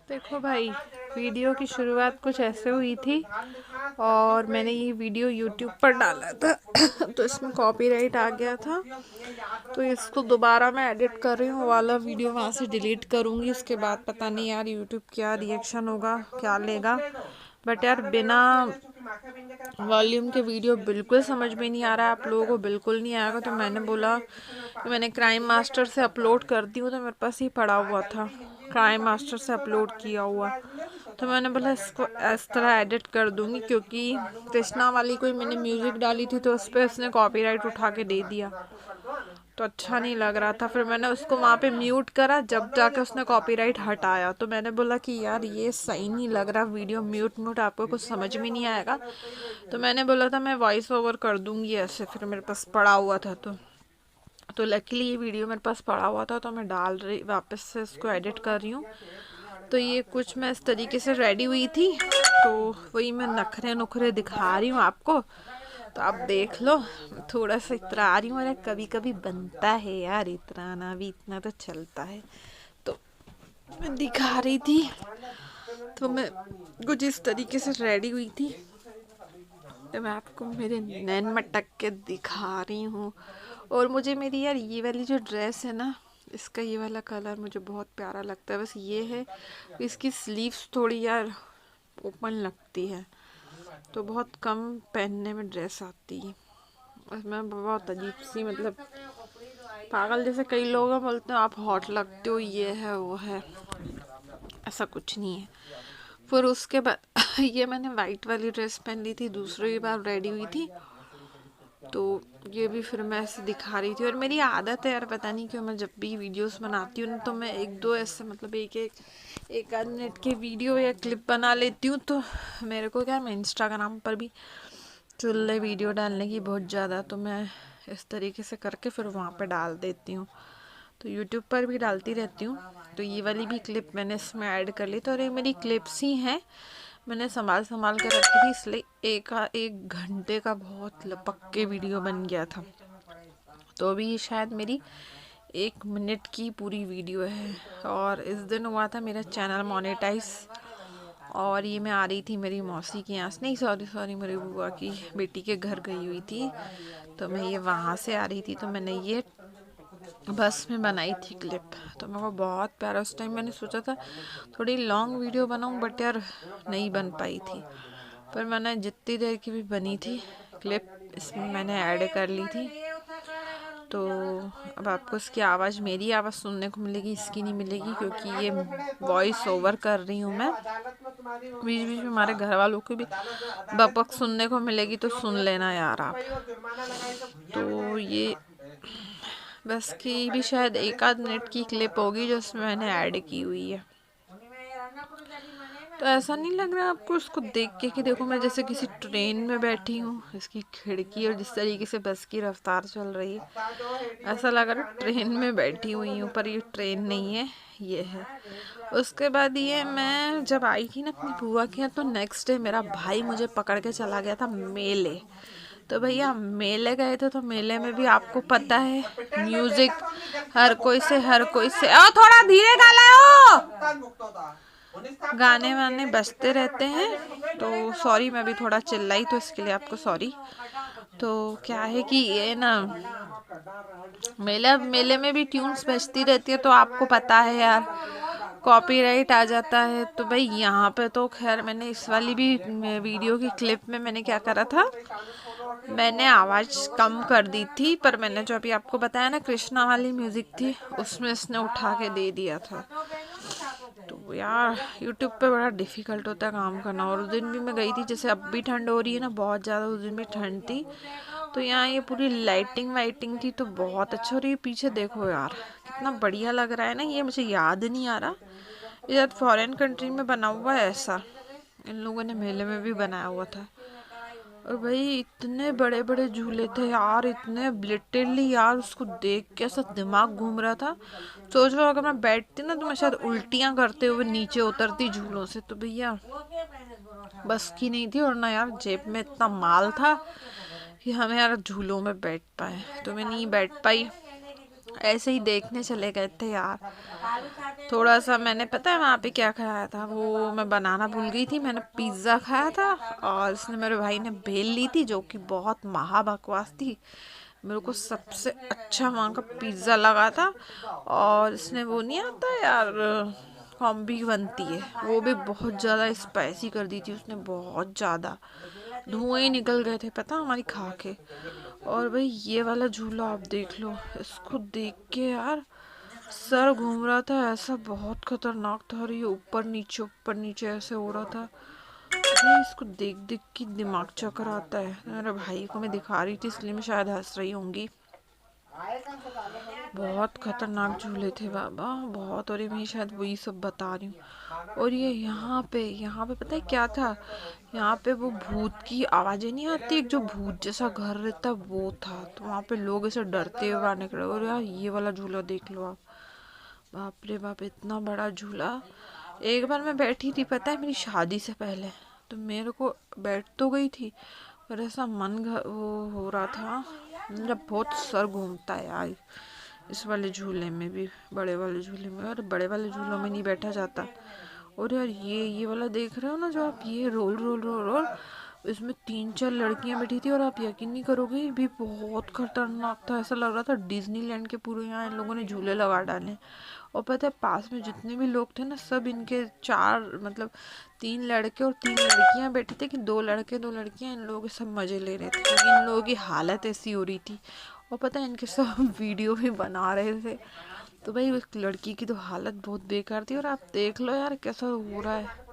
देखो भाई, वीडियो की शुरुआत कुछ ऐसे हुई थी और मैंने ये वीडियो यूट्यूब पर डाला था तो इसमें कॉपीराइट आ गया था। तो इसको दोबारा मैं एडिट कर रही हूँ, वो वाला वीडियो वहाँ से डिलीट करूँगी। उसके बाद पता नहीं यार यूट्यूब क्या रिएक्शन होगा, क्या लेगा। बट यार बिना वॉल्यूम के वीडियो बिल्कुल समझ में नहीं आ रहा है, आप लोगों को बिल्कुल नहीं आएगा। तो मैंने बोला कि मैंने क्राइम मास्टर से अपलोड कर दी हूँ, तो मेरे पास ही पड़ा हुआ था, क्राइम मास्टर से अपलोड किया हुआ। तो मैंने बोला इसको इस तरह एडिट कर दूंगी, क्योंकि कृष्णा वाली कोई मैंने म्यूज़िक डाली थी तो उस पर उसने कॉपीराइट उठा के दे दिया, तो अच्छा नहीं लग रहा था। फिर मैंने उसको वहाँ पे म्यूट करा, जब जाके उसने कॉपीराइट हटाया। तो मैंने बोला कि यार ये सही नहीं लग रहा, वीडियो म्यूट म्यूट आपको कुछ समझ में नहीं आएगा। तो मैंने बोला था मैं वॉइस ओवर कर दूंगी ऐसे, फिर मेरे पास पड़ा हुआ था। तो लकीली ये वीडियो मेरे पास पड़ा हुआ था, तो मैं डाल रही वापस से इसको एडिट कर रही हूँ। तो ये कुछ मैं इस तरीके से रेडी हुई थी, तो वही मैं नखरे नुखरे दिखा रही हूँ आपको, तो आप देख लो। थोड़ा सा इतरा रही हूँ, अरे कभी कभी बनता है यार, इतराना भी इतना तो चलता है। तो मैं दिखा रही थी, तो मैं कुछ इस तरीके से रेडी हुई थी। तो मैं आपको मेरे नैन मटक के दिखा रही हूँ। और मुझे मेरी यार ये वाली जो ड्रेस है ना, इसका ये वाला कलर मुझे बहुत प्यारा लगता है। बस ये है इसकी स्लीव्स थोड़ी यार ओपन लगती है, तो बहुत कम पहनने में ड्रेस आती है। मैं बहुत अजीब सी, मतलब पागल जैसे कई लोग हैं, बोलते हैं आप हॉट लगते हो, ये है वो है, ऐसा कुछ नहीं है। फिर उसके बाद ये मैंने वाइट वाली ड्रेस पहन ली थी, दूसरी बार रेडी हुई थी, तो ये भी फिर मैं ऐसे दिखा रही थी। और मेरी आदत है यार, पता नहीं क्यों, मैं जब भी वीडियोस बनाती हूँ तो मैं एक दो ऐसे, मतलब एक आध मिनट के वीडियो या क्लिप बना लेती हूँ। तो मेरे को क्या, मैं इंस्टाग्राम पर भी चुल्ले वीडियो डालने की बहुत ज़्यादा, तो मैं इस तरीके से करके फिर वहाँ पे डाल देती हूँ। तो यूट्यूब पर भी डालती रहती हूँ। तो ये वाली भी क्लिप मैंने इसमें ऐड कर ली। तो और ये मेरी क्लिप्स ही हैं, मैंने संभाल संभाल कर रखी थी, इसलिए एक घंटे का बहुत लपक के वीडियो बन गया था। तो अभी ये शायद मेरी 1 मिनट की पूरी वीडियो है। और इस दिन हुआ था मेरा चैनल मोनेटाइज, और ये मैं आ रही थी मेरी मौसी के यहाँ से, नहीं सॉरी सॉरी, मेरी बुआ की बेटी के घर गई हुई थी, तो मैं ये वहाँ से आ रही थी। तो मैंने ये बस में बनाई थी क्लिप, तो मेरे को बहुत प्यारा, उस टाइम मैंने सोचा था थोड़ी लॉन्ग वीडियो बनाऊं, बट यार नहीं बन पाई थी। पर मैंने जितनी देर की भी बनी थी क्लिप, इसमें मैंने ऐड कर ली थी। तो अब आपको इसकी आवाज़, मेरी आवाज़ सुनने को मिलेगी, इसकी नहीं मिलेगी, क्योंकि ये वॉइस ओवर कर रही हूँ मैं। बीच बीच में हमारे घर वालों को भी बपक सुनने को मिलेगी, तो सुन लेना यार आप। तो ये बस की भी शायद 1 आध मिनट की क्लिप होगी जो उसमें मैंने ऐड की हुई है। तो ऐसा नहीं लग रहा आपको उसको देख के कि देखो मैं जैसे किसी ट्रेन में बैठी हूँ, इसकी खिड़की और जिस तरीके से बस की रफ्तार चल रही है, ऐसा लग रहा है ट्रेन में बैठी हुई हूँ, पर ये ट्रेन नहीं है, ये है। उसके बाद ये मैं जब आई थी ना अपनी बुआ के यहाँ, तो नेक्स्ट डे मेरा भाई मुझे पकड़ के चला गया था मेले। तो भैया मेले गए थे, तो मेले में भी आपको पता है म्यूजिक हर कोई से थोड़ा धीरे गा हो, गाने वाने बजते रहते हैं। तो सॉरी, मैं भी थोड़ा चिल्लाई, तो इसके लिए आपको सॉरी। तो क्या है कि ये ना मेले में भी ट्यून्स बजती रहती है, तो आपको पता है यार कॉपीराइट आ जाता है। तो भाई यहाँ पे तो खैर मैंने इस वाली भी वीडियो की क्लिप में मैंने क्या करा था, मैंने आवाज़ कम कर दी थी, पर मैंने जो अभी आपको बताया ना कृष्णा वाली म्यूज़िक थी, उसमें इसने उठा के दे दिया था। तो यार यूट्यूब पे बड़ा डिफ़िकल्ट होता है काम करना। और उस दिन भी मैं गई थी, जैसे अब भी ठंड हो रही है ना बहुत ज़्यादा, उस दिन भी ठंड थी। तो यहाँ ये पूरी लाइटिंग वाइटिंग थी, तो बहुत अच्छा। और ये पीछे देखो यार कितना बढ़िया लग रहा है ना, ये मुझे याद नहीं आ रहा, ये शायद फॉरेन कंट्री में बना हुआ है ऐसा, इन लोगों ने मेले में भी बनाया हुआ था। और भाई इतने बड़े बड़े झूले थे यार, इतने लिटरली यार, उसको देख के ऐसा दिमाग घूम रहा था। सोच लो अगर मैं बैठती ना, तो मैं शायद उल्टियाँ करते हुए नीचे उतरती झूलों से। तो भैया बस की नहीं थी, और ना यार जेब में इतना माल था कि हमें यार झूलों में बैठ पाए, तो मैं नहीं बैठ पाई। ऐसे ही देखने चले गए थे यार। थोड़ा सा मैंने पता है वहाँ पे क्या खाया था, वो मैं बनाना भूल गई थी। मैंने पिज़्ज़ा खाया था और इसने मेरे भाई ने भेल ली थी जो कि बहुत महा बकवास थी। मेरे को सबसे अच्छा वहाँ का पिज़्ज़ा लगा था। और इसने वो नहीं आता यार, कॉम्बी बनती है, वो भी बहुत ज़्यादा स्पाइसी कर दी थी उसने, बहुत ज़्यादा धुएं ही निकल गए थे पता हमारी खा के। और भाई ये वाला झूला आप देख लो, इसको देख के यार सर घूम रहा था, ऐसा बहुत खतरनाक था। और ये ऊपर नीचे ऐसे हो रहा था भाई, इसको देख देख के दिमाग चक्कर आता है। मेरे भाई को मैं दिखा रही थी इसलिए मैं शायद हंस रही होंगी। बहुत खतरनाक झूले थे बाबा, बहुत। और ये मैं शायद वही सब बता रही हूँ। और ये यहाँ पे पता है क्या था, यहाँ पे वो भूत की आवाजें नहीं आती, एक जो भूत जैसा घर रहता वो था। तो वहाँ पे लोग ऐसे डरते हुए बाहर निकले। और यार ये वाला झूला देख लो आप, बाप रे बाप, इतना बड़ा झूला। एक बार मैं बैठी थी पता है मेरी शादी से पहले, तो मेरे को बैठ तो गई थी पर ऐसा वो हो रहा था, मेरा बहुत सर घूमता है यार इस वाले झूले में भी, बड़े वाले झूले में। और बड़े वाले झूलों में नहीं बैठा जाता। और यार ये वाला देख रहे हो ना जो आप, ये रोल रोल रोल रोल, इसमें 3-4 लड़कियां बैठी थी और आप यकीन नहीं करोगे ये भी बहुत खतरनाक था। ऐसा लग रहा था डिज्नीलैंड के पूरे यहाँ इन लोगों ने झूले लगा डाले। और पता है पास में जितने भी लोग थे ना, सब इनके 4 मतलब 3 लड़के और 3 लड़कियां बैठे थे कि 2 लड़के 2 लड़कियां, इन लोगों के सब मजे ले रहे थे क्योंकि इन लोगों की हालत ऐसी हो रही थी। और पता है इनके सब वीडियो भी बना रहे थे। तो भाई उस लड़की की तो हालत बहुत बेकार थी। और आप देख लो यार कैसा हो रहा है,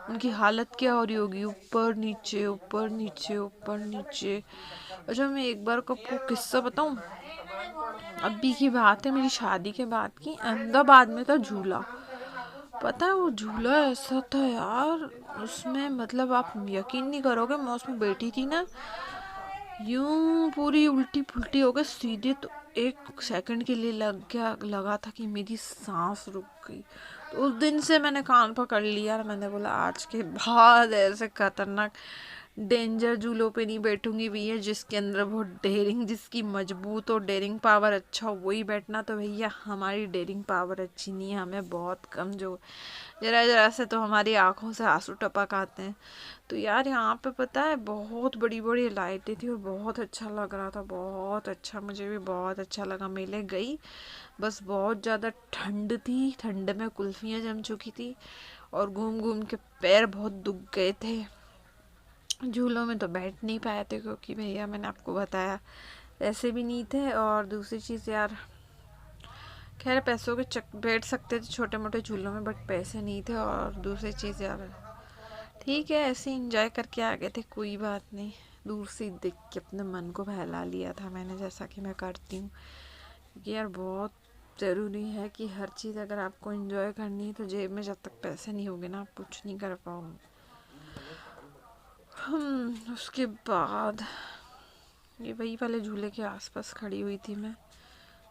उनकी हालत क्या हो रही होगी, ऊपर नीचे ऊपर नीचे ऊपर नीचे। अच्छा मैं एक बार को आपको किस्सा बताऊं, अभी की बात है मेरी शादी के बाद की, अहमदाबाद में था झूला। पता है वो झूला ऐसा था यार, उसमें मतलब आप यकीन नहीं करोगे, मैं उसमें बैठी थी ना, यूं पूरी उल्टी पुल्टी हो गई सीधे। तो 1 सेकंड के लिए लगा था कि मेरी सांस रुक गई। तो उस दिन से मैंने कान पकड़ लिया और मैंने बोला आज के बाद ऐसे खतरनाक डेंजर झूलों पे नहीं बैठूंगी भैया, जिसके अंदर बहुत डेयरिंग, जिसकी मजबूत और डेयरिंग पावर अच्छा हो वही बैठना। तो भैया हमारी डेयरिंग पावर अच्छी नहीं है, हमें बहुत कमजोर, जरा जरा से तो हमारी आंखों से आंसू टपक आते हैं। तो यार यहाँ पे पता है बहुत बड़ी बड़ी लाइटें थी और बहुत अच्छा लग रहा था, बहुत अच्छा, मुझे भी बहुत अच्छा लगा। मेले गई, बस बहुत ज़्यादा ठंड थी, ठंड में कुल्फियाँ जम चुकी थी और घूम घूम के पैर बहुत दुख गए थे। झूलों में तो बैठ नहीं पाए थे क्योंकि भैया मैंने आपको बताया पैसे भी नहीं थे। और दूसरी चीज़ यार, खैर पैसों के चक बैठ सकते थे छोटे मोटे झूलों में, बट पैसे नहीं थे। और दूसरी चीज़ यार ठीक है ऐसे इंजॉय करके आ गए थे, कोई बात नहीं। दूर से देख के अपने मन को बहला लिया था मैंने, जैसा कि मैं करती हूँ, क्योंकि यार बहुत ज़रूरी है कि हर चीज़ अगर आपको इंजॉय करनी है तो जेब में जब तक पैसे नहीं होंगे ना आप कुछ नहीं कर पाओगे। उसके बाद ये वही वाले झूले के आसपास खड़ी हुई थी मैं।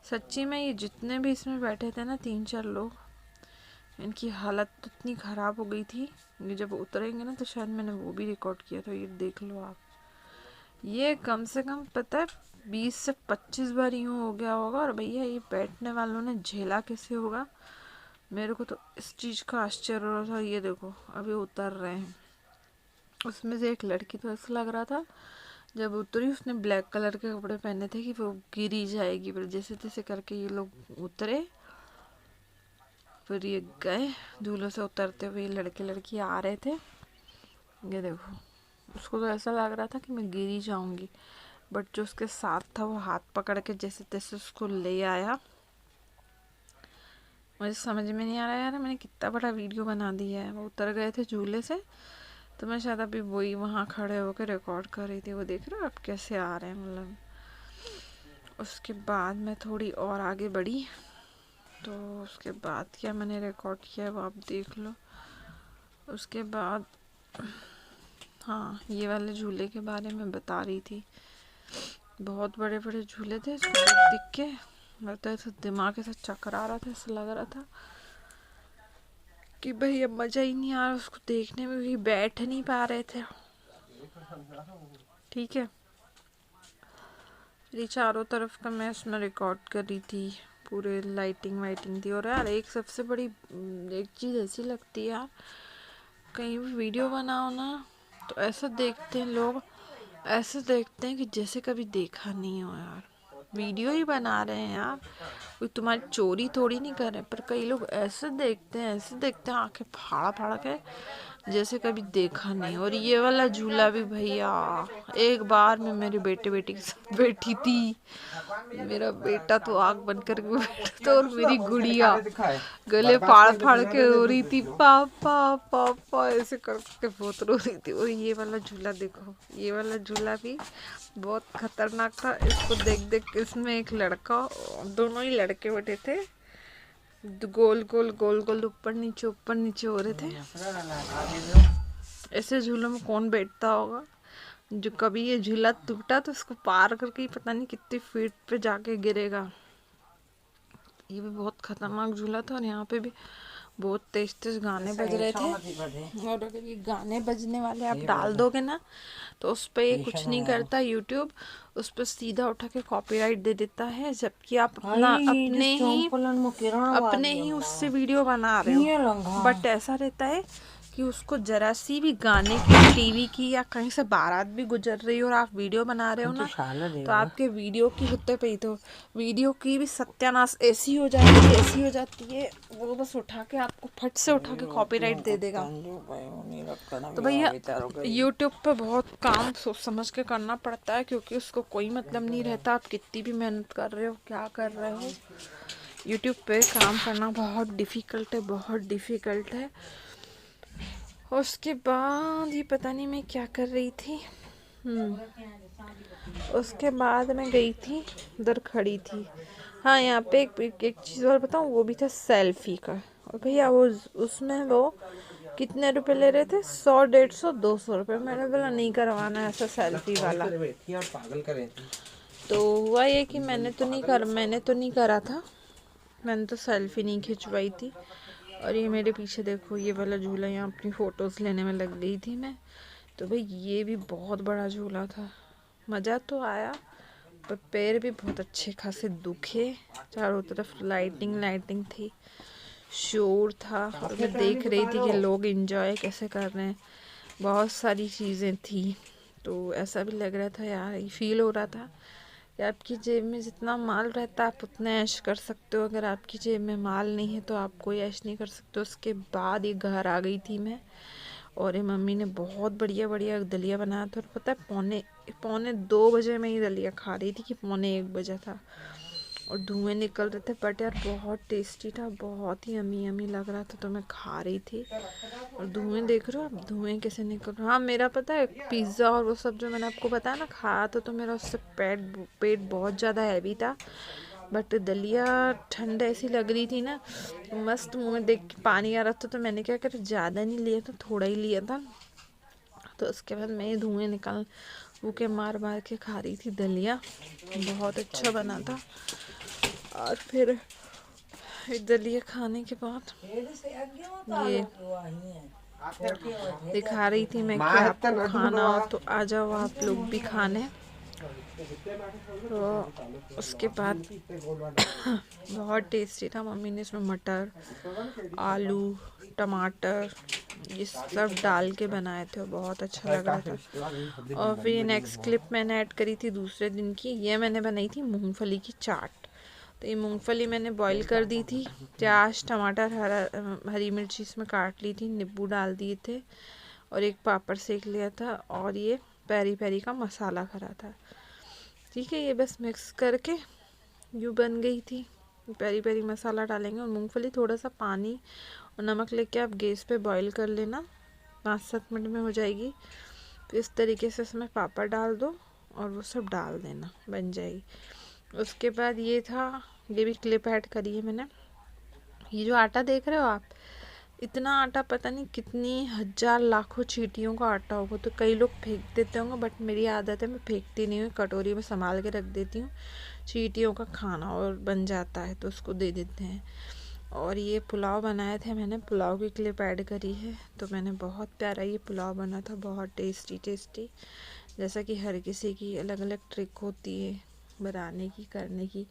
सच्ची में ये जितने भी इसमें बैठे थे ना 3-4 लोग, इनकी हालत इतनी ख़राब हो गई थी। ये जब उतरेंगे ना तो शायद मैंने वो भी रिकॉर्ड किया था। ये देख लो आप, ये कम से कम पता है 20 से 25 बार यूँ हो गया होगा। और भैया ये बैठने वालों ने झेला कैसे होगा, मेरे को तो इस चीज़ का आश्चर्य हो रहा था। ये देखो अभी उतर रहे हैं, उसमें से एक लड़की तो ऐसा लग रहा था जब उतरी उसने ब्लैक कलर के कपड़े पहने थे कि वो गिरी जाएगी, पर जैसे तैसे करके ये लोग उतरे, फिर ये गए। झूलों से उतरते हुए लड़के लड़की आ रहे थे, ये देखो उसको तो ऐसा लग रहा था कि मैं गिरी जाऊंगी, बट जो उसके साथ था वो हाथ पकड़ के जैसे तैसे उसको ले आया। मुझे समझ में नहीं आ रहा यार मैंने कितना बड़ा वीडियो बना दिया है। वो उतर गए थे झूले से, तो मैं शायद अभी वही वहाँ खड़े होकर रिकॉर्ड कर रही थी। वो देख रहे हो आप कैसे आ रहे हैं, मतलब। उसके बाद मैं थोड़ी और आगे बढ़ी, तो उसके बाद क्या मैंने रिकॉर्ड किया है वो आप देख लो। उसके बाद हाँ ये वाले झूले के बारे में बता रही थी, बहुत बड़े बड़े झूले थे। इसको देख के लगता है दिमाग के साथ चक्कर आ रहा था, ऐसा लग रहा था कि भाई अब मज़ा ही नहीं आ रहा उसको देखने में, भी बैठ नहीं पा रहे थे। ठीक है, ये चारों तरफ का मैं इसमें रिकॉर्ड कर रही थी, पूरे लाइटिंग वाइटिंग थी। और यार एक सबसे बड़ी एक चीज़ ऐसी लगती है यार, कहीं भी वीडियो बनाओ ना तो ऐसा देखते हैं लोग, ऐसे देखते हैं कि जैसे कभी देखा नहीं हो यार। वीडियो ही बना रहे हैं यार, कोई तुम्हारी चोरी थोड़ी नहीं कर रहे, पर कई लोग ऐसे देखते हैं, ऐसे देखते हैं आंखें फाड़ा फाड़ा के जैसे कभी देखा नहीं। और ये वाला झूला भी भैया, एक बार मैं मेरे बेटे के साथ बैठी थी, मेरा बेटा तो आँख बंद करके बैठा था और मेरी गुड़िया गले फाड़ फाड़ के रो रही थी, पापा पापा ऐसे करके बहुत रो रही थी। और ये वाला झूला देखो, ये वाला झूला भी बहुत खतरनाक था। इसको देख देख के इसमें एक लड़का, दोनों ही लड़के बैठे थे, गोल गोल गोल गोल ऊपर नीचे हो रहे थे। ऐसे झूलों में कौन बैठता होगा? जो कभी ये झूला टूटा तो उसको पार करके ही पता नहीं कितनी फीट पे जाके गिरेगा। ये भी बहुत खतरनाक झूला था। और यहाँ पे भी बहुत तेज तेज गाने बज रहे थे। और अगर ये गाने बजने वाले आप डाल दोगे ना तो उस पर ये कुछ नहीं करता यूट्यूब, उस पर सीधा उठा के कॉपीराइट दे देता है, जबकि आप अपना अपने ही उससे वीडियो बना रहे हो। बट ऐसा रहता है कि उसको जरा सी भी गाने की, टीवी की या कहीं से बारात भी गुजर रही हो और आप वीडियो बना रहे हो ना, तो आपके वीडियो की होते पे ही तो वीडियो की भी सत्यानाश ऐसी हो जाती है, वो बस उठा के आपको फट से उठा के कॉपीराइट दे देगा। तो भैया यूट्यूब पे बहुत काम सोच समझ के करना पड़ता है, क्योंकि उसको कोई मतलब नहीं रहता आप कितनी भी मेहनत कर रहे हो, क्या कर रहे हो। यूट्यूब पे काम करना बहुत डिफ़िकल्ट है। उसके बाद ये पता नहीं मैं क्या कर रही थी। उसके बाद मैं गई थी, उधर खड़ी थी। हाँ, यहाँ पे एक चीज़ और बताऊँ, वो भी था सेल्फी का। और भैया वो उसमें वो कितने रुपए ले रहे थे? 100, 150, 200 रुपये। मैंने बोला नहीं करवाना ऐसा सेल्फी वाला। तो हुआ ये कि मैंने तो नहीं करा था, मैंने तो सेल्फी नहीं खिंचवाई थी। और ये मेरे पीछे देखो, ये वाला झूला, यहाँ अपनी फ़ोटोज़ लेने में लग गई थी मैं। तो भाई ये भी बहुत बड़ा झूला था, मज़ा तो आया, पर पैर भी बहुत अच्छे खासे दुखे। चारों तरफ लाइटिंग थी, शोर था, और मैं देख रही थी कि लोग एंजॉय कैसे कर रहे हैं, बहुत सारी चीज़ें थी। तो ऐसा भी लग रहा था यार, ये फील हो रहा था कि आपकी जेब में जितना माल रहता है आप उतना ऐश कर सकते हो, अगर आपकी जेब में माल नहीं है तो आप कोई ऐश नहीं कर सकते। उसके बाद ये घर आ गई थी मैं, और ये मम्मी ने बहुत बढ़िया दलिया बनाया था। और पता है पौने 2 बजे मैं ये दलिया खा रही थी कि पौने 1 बजे था, और धुएं निकल रहे थे, बट यार बहुत टेस्टी था, बहुत ही यमी लग रहा था। तो मैं खा रही थी, और धुएं देख रहे हो आप, धुएं कैसे निकल रहा। हाँ, मेरा पता है पिज़्ज़ा और वो सब जो मैंने आपको बताया ना खाया तो मेरा उससे पेट बहुत ज़्यादा हैवी था। बट दलिया ठंड ऐसी लग रही थी ना, मस्त, मुँह में देख के पानी आ रहा था। तो मैंने क्या करा, ज़्यादा नहीं लिया था, थोड़ा ही लिया था। तो उसके बाद मैं धुएं निकाल वो के मार के खा रही थी दलिया, बहुत अच्छा बना था। और फिर दलिया खाने के बाद ये दिखा रही थी मैं कि आपको खाना हो तो आ जाओ आप लोग भी खाने। तो उसके बाद बहुत टेस्टी था। मम्मी ने इसमें मटर, आलू, टमाटर ये सब डाल के बनाए थे, बहुत अच्छा लग रहा था। और फिर ये नेक्स्ट क्लिप मैंने ऐड करी थी दूसरे दिन की, ये मैंने बनाई थी मूंगफली की चाट। तो ये मूंगफली मैंने बॉईल कर दी थी, प्याज, टमाटर, हरी मिर्ची इसमें काट ली थी, नींबू डाल दिए थे, और एक पापड़ सेक लिया था, और ये पेरी पेरी का मसाला भरा था। ठीक है, ये बस मिक्स करके यूँ बन गई थी। पेरी पेरी मसाला डालेंगे, और मूंगफली थोड़ा सा पानी और नमक लेके आप गैस पे बॉईल कर लेना, 5-7 मिनट में हो जाएगी। फिर इस तरीके से इसमें पापड़ डाल दो और वो सब डाल देना, बन जाएगी। उसके बाद ये था, ये भी क्लिप ऐड करी है मैंने। ये जो आटा देख रहे हो आप, इतना आटा पता नहीं कितनी हजार लाखों चींटियों का आटा होगा। तो कई लोग फेंक देते होंगे, बट मेरी आदत है मैं फेंकती नहीं हूँ, कटोरी में संभाल के रख देती हूँ। चींटियों का खाना और बन जाता है तो उसको दे देते हैं। और ये पुलाव बनाए थे मैंने, पुलाव की क्लिप ऐड करी है। तो मैंने बहुत प्यारा ये पुलाव बना था, बहुत टेस्टी। जैसा कि हर किसी की अलग अलग ट्रिक होती है, बनाने की, करने की।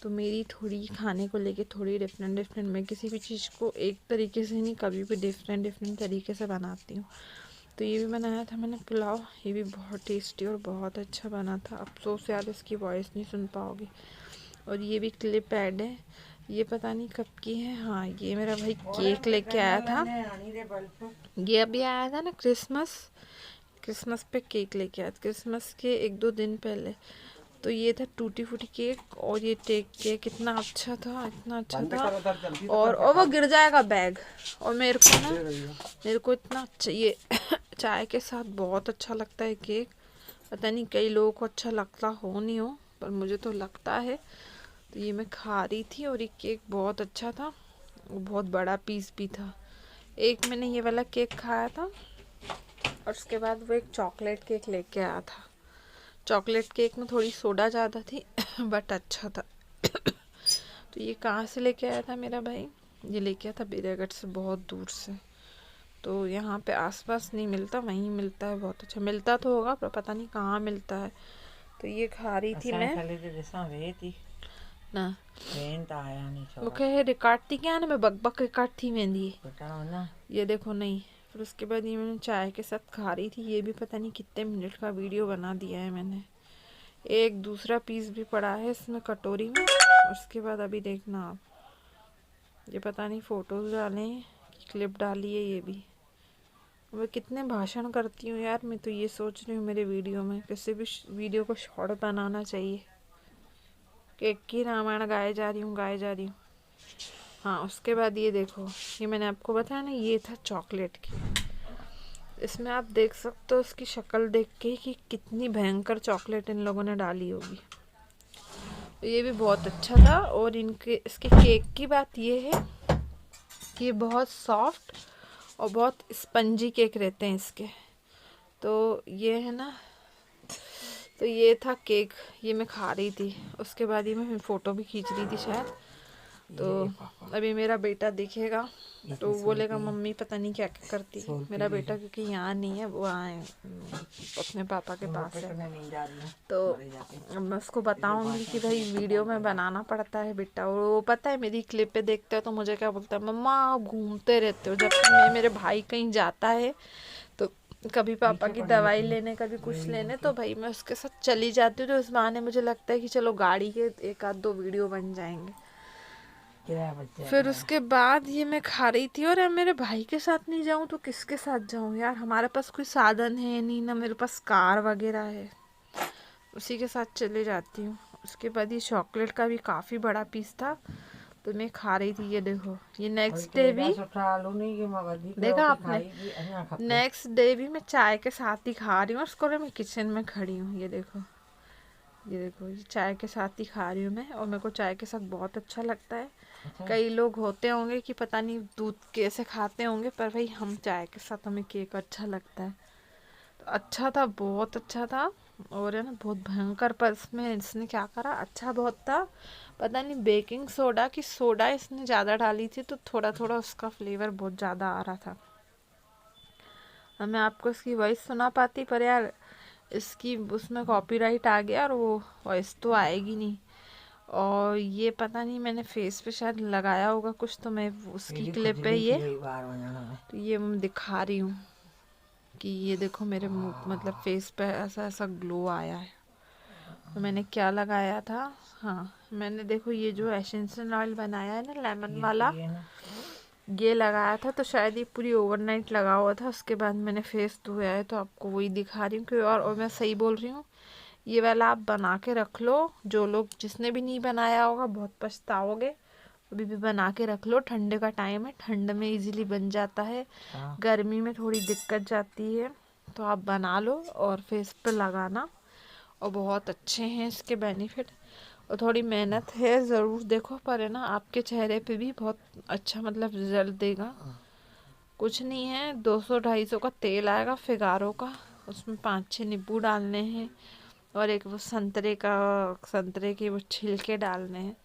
तो मेरी थोड़ी खाने को लेके थोड़ी डिफरेंट, मैं किसी भी चीज़ को एक तरीके से नहीं, कभी भी डिफरेंट तरीके से बनाती हूँ। तो ये भी बनाया था मैंने पुलाव, ये भी बहुत टेस्टी और बहुत अच्छा बना था। अफसोस यार इसकी वॉइस नहीं सुन पाओगे। और ये भी क्लिप ऐड है, ये पता नहीं कब की है। हाँ, ये मेरा भाई केक लेके आया था, ये अभी आया था ना क्रिसमस पे केक लेके आया था, क्रिसमस के 1-2 दिन पहले। तो ये था टूटी फूटी केक, और ये केक इतना अच्छा था, इतना अच्छा था। और वो गिर जाएगा बैग। और मेरे को इतना अच्छा ये चाय के साथ बहुत अच्छा लगता है केक। पता नहीं कई लोगों को अच्छा लगता हो नहीं हो, पर मुझे तो लगता है। तो ये मैं खा रही थी, और ये केक बहुत अच्छा था, वो बहुत बड़ा पीस भी था। एक मैंने ये वाला केक खाया था, और उसके बाद वो एक चॉकलेट केक लेके आया था। चॉकलेट केक में थोड़ी सोडा ज़्यादा थी बट अच्छा था। तो ये कहाँ से लेके आया था मेरा भाई? ये लेके आया था बेरागढ़ से, बहुत दूर से। तो यहाँ पे आसपास नहीं मिलता, वहीं मिलता है, बहुत अच्छा मिलता तो होगा पर पता नहीं कहाँ मिलता है। तो ये खा रही थी मैं ना, मूंखे रिकॉर्ड थी क्या ना, मैं बक रिकॉर्ड थी मेहंदी ये देखो नहीं। फिर उसके बाद ये मैंने चाय के साथ खा रही थी। ये भी पता नहीं कितने मिनट का वीडियो बना दिया है मैंने। एक दूसरा पीस भी पड़ा है इसमें कटोरी में। उसके बाद अभी देखना आप, ये पता नहीं फोटोज डाले कि क्लिप डाली है। ये भी मैं कितने भाषण करती हूँ यार। मैं तो ये सोच रही हूँ मेरे वीडियो में किसी भी वीडियो को शॉर्ट बनाना चाहिए। केक की रामायण गाए जा रही हूँ। हाँ, उसके बाद ये देखो, ये मैंने आपको बताया ना, ये था चॉकलेट की। इसमें आप देख सकते हो उसकी शक्ल देख के कि कितनी भयंकर चॉकलेट इन लोगों ने डाली होगी। तो ये भी बहुत अच्छा था। और इसके केक की बात ये है कि ये बहुत सॉफ्ट और बहुत स्पंजी केक रहते हैं इसके। तो ये है ना, तो ये था केक, ये मैं खा रही थी। उसके बाद ही मैं फ़ोटो भी खींच रही थी शायद। तो अभी मेरा बेटा देखेगा तो बोलेगा मम्मी पता नहीं क्या क्या करती है। मेरा बेटा क्योंकि यहाँ नहीं है, वो आए अपने पापा के पास है। तो अब मैं उसको बताऊंगी कि भाई वीडियो में बनाना पड़ता है बेटा। और वो पता है मेरी क्लिप पे देखते हो तो मुझे क्या बोलता है, मम्मा आप घूमते रहते हो। जब मेरे भाई कहीं जाता है तो कभी पापा की दवाई लेने, कभी कुछ लेने, तो भाई मैं उसके साथ चली जाती हूँ। तो इस बहाने मुझे लगता है कि चलो गाड़ी के 1-2 वीडियो बन जाएंगे। फिर उसके बाद ये मैं खा रही थी। और अब मेरे भाई के साथ नहीं जाऊं तो किसके साथ जाऊं यार? हमारे पास कोई साधन है नहीं ना, मेरे पास कार वगैरह है। उसी के साथ चले जाती हूँ। उसके बाद ये चॉकलेट का भी काफ़ी बड़ा पीस था तो मैं खा रही थी। ये देखो, ये नेक्स्ट डे भी देखा आपने, नेक्स्ट डे भी मैं चाय के साथ ही खा रही हूँ। और उसको मैं किचन में खड़ी हूँ, ये देखो ये चाय के साथ ही खा रही हूँ मैं। और मेरे को चाय के साथ बहुत अच्छा लगता है। कई लोग होते होंगे कि पता नहीं दूध कैसे खाते होंगे, पर भाई हम चाय के साथ, हमें केक अच्छा लगता है। तो अच्छा था, बहुत अच्छा था। और है ना बहुत भयंकर, पर इसने क्या करा, अच्छा बहुत था। पता नहीं बेकिंग सोडा की सोडा इसने ज़्यादा डाली थी तो थोड़ा थोड़ा उसका फ्लेवर बहुत ज़्यादा आ रहा था। अब मैं आपको इसकी वॉइस सुना पाती, पर यार इसकी उसमें कॉपीराइट आ गया और वो वॉइस तो आएगी नहीं। और ये पता नहीं मैंने फेस पे शायद लगाया होगा कुछ, तो मैं उसकी क्लिप है ये। तो ये मैं दिखा रही हूँ कि ये देखो मेरे मुंह मतलब फेस पे ऐसा ऐसा ग्लो आया है। तो मैंने क्या लगाया था, हाँ मैंने देखो ये जो एसेंशियल ऑयल बनाया है ना लेमन वाला, ये लगाया था। तो शायद ये पूरी ओवरनाइट लगा हुआ था। उसके बाद मैंने फेस धोया है तो आपको वही दिखा रही हूँ। और मैं सही बोल रही हूँ, ये वाला आप बना के रख लो। जो लोग, जिसने भी नहीं बनाया होगा बहुत पछताओगे। अभी भी बना के रख लो, ठंडे का टाइम है, ठंड में इजीली बन जाता है। गर्मी में थोड़ी दिक्कत जाती है। तो आप बना लो और फेस पे लगाना। और बहुत अच्छे हैं इसके बेनिफिट। और थोड़ी मेहनत है ज़रूर देखो, पर है ना आपके चेहरे पे भी बहुत अच्छा मतलब रिजल्ट देगा। कुछ नहीं है, 200-250 का तेल आएगा फिगारो का, उसमें 5-6 नींबू डालने हैं और एक वो संतरे के वो छिलके डालने हैं।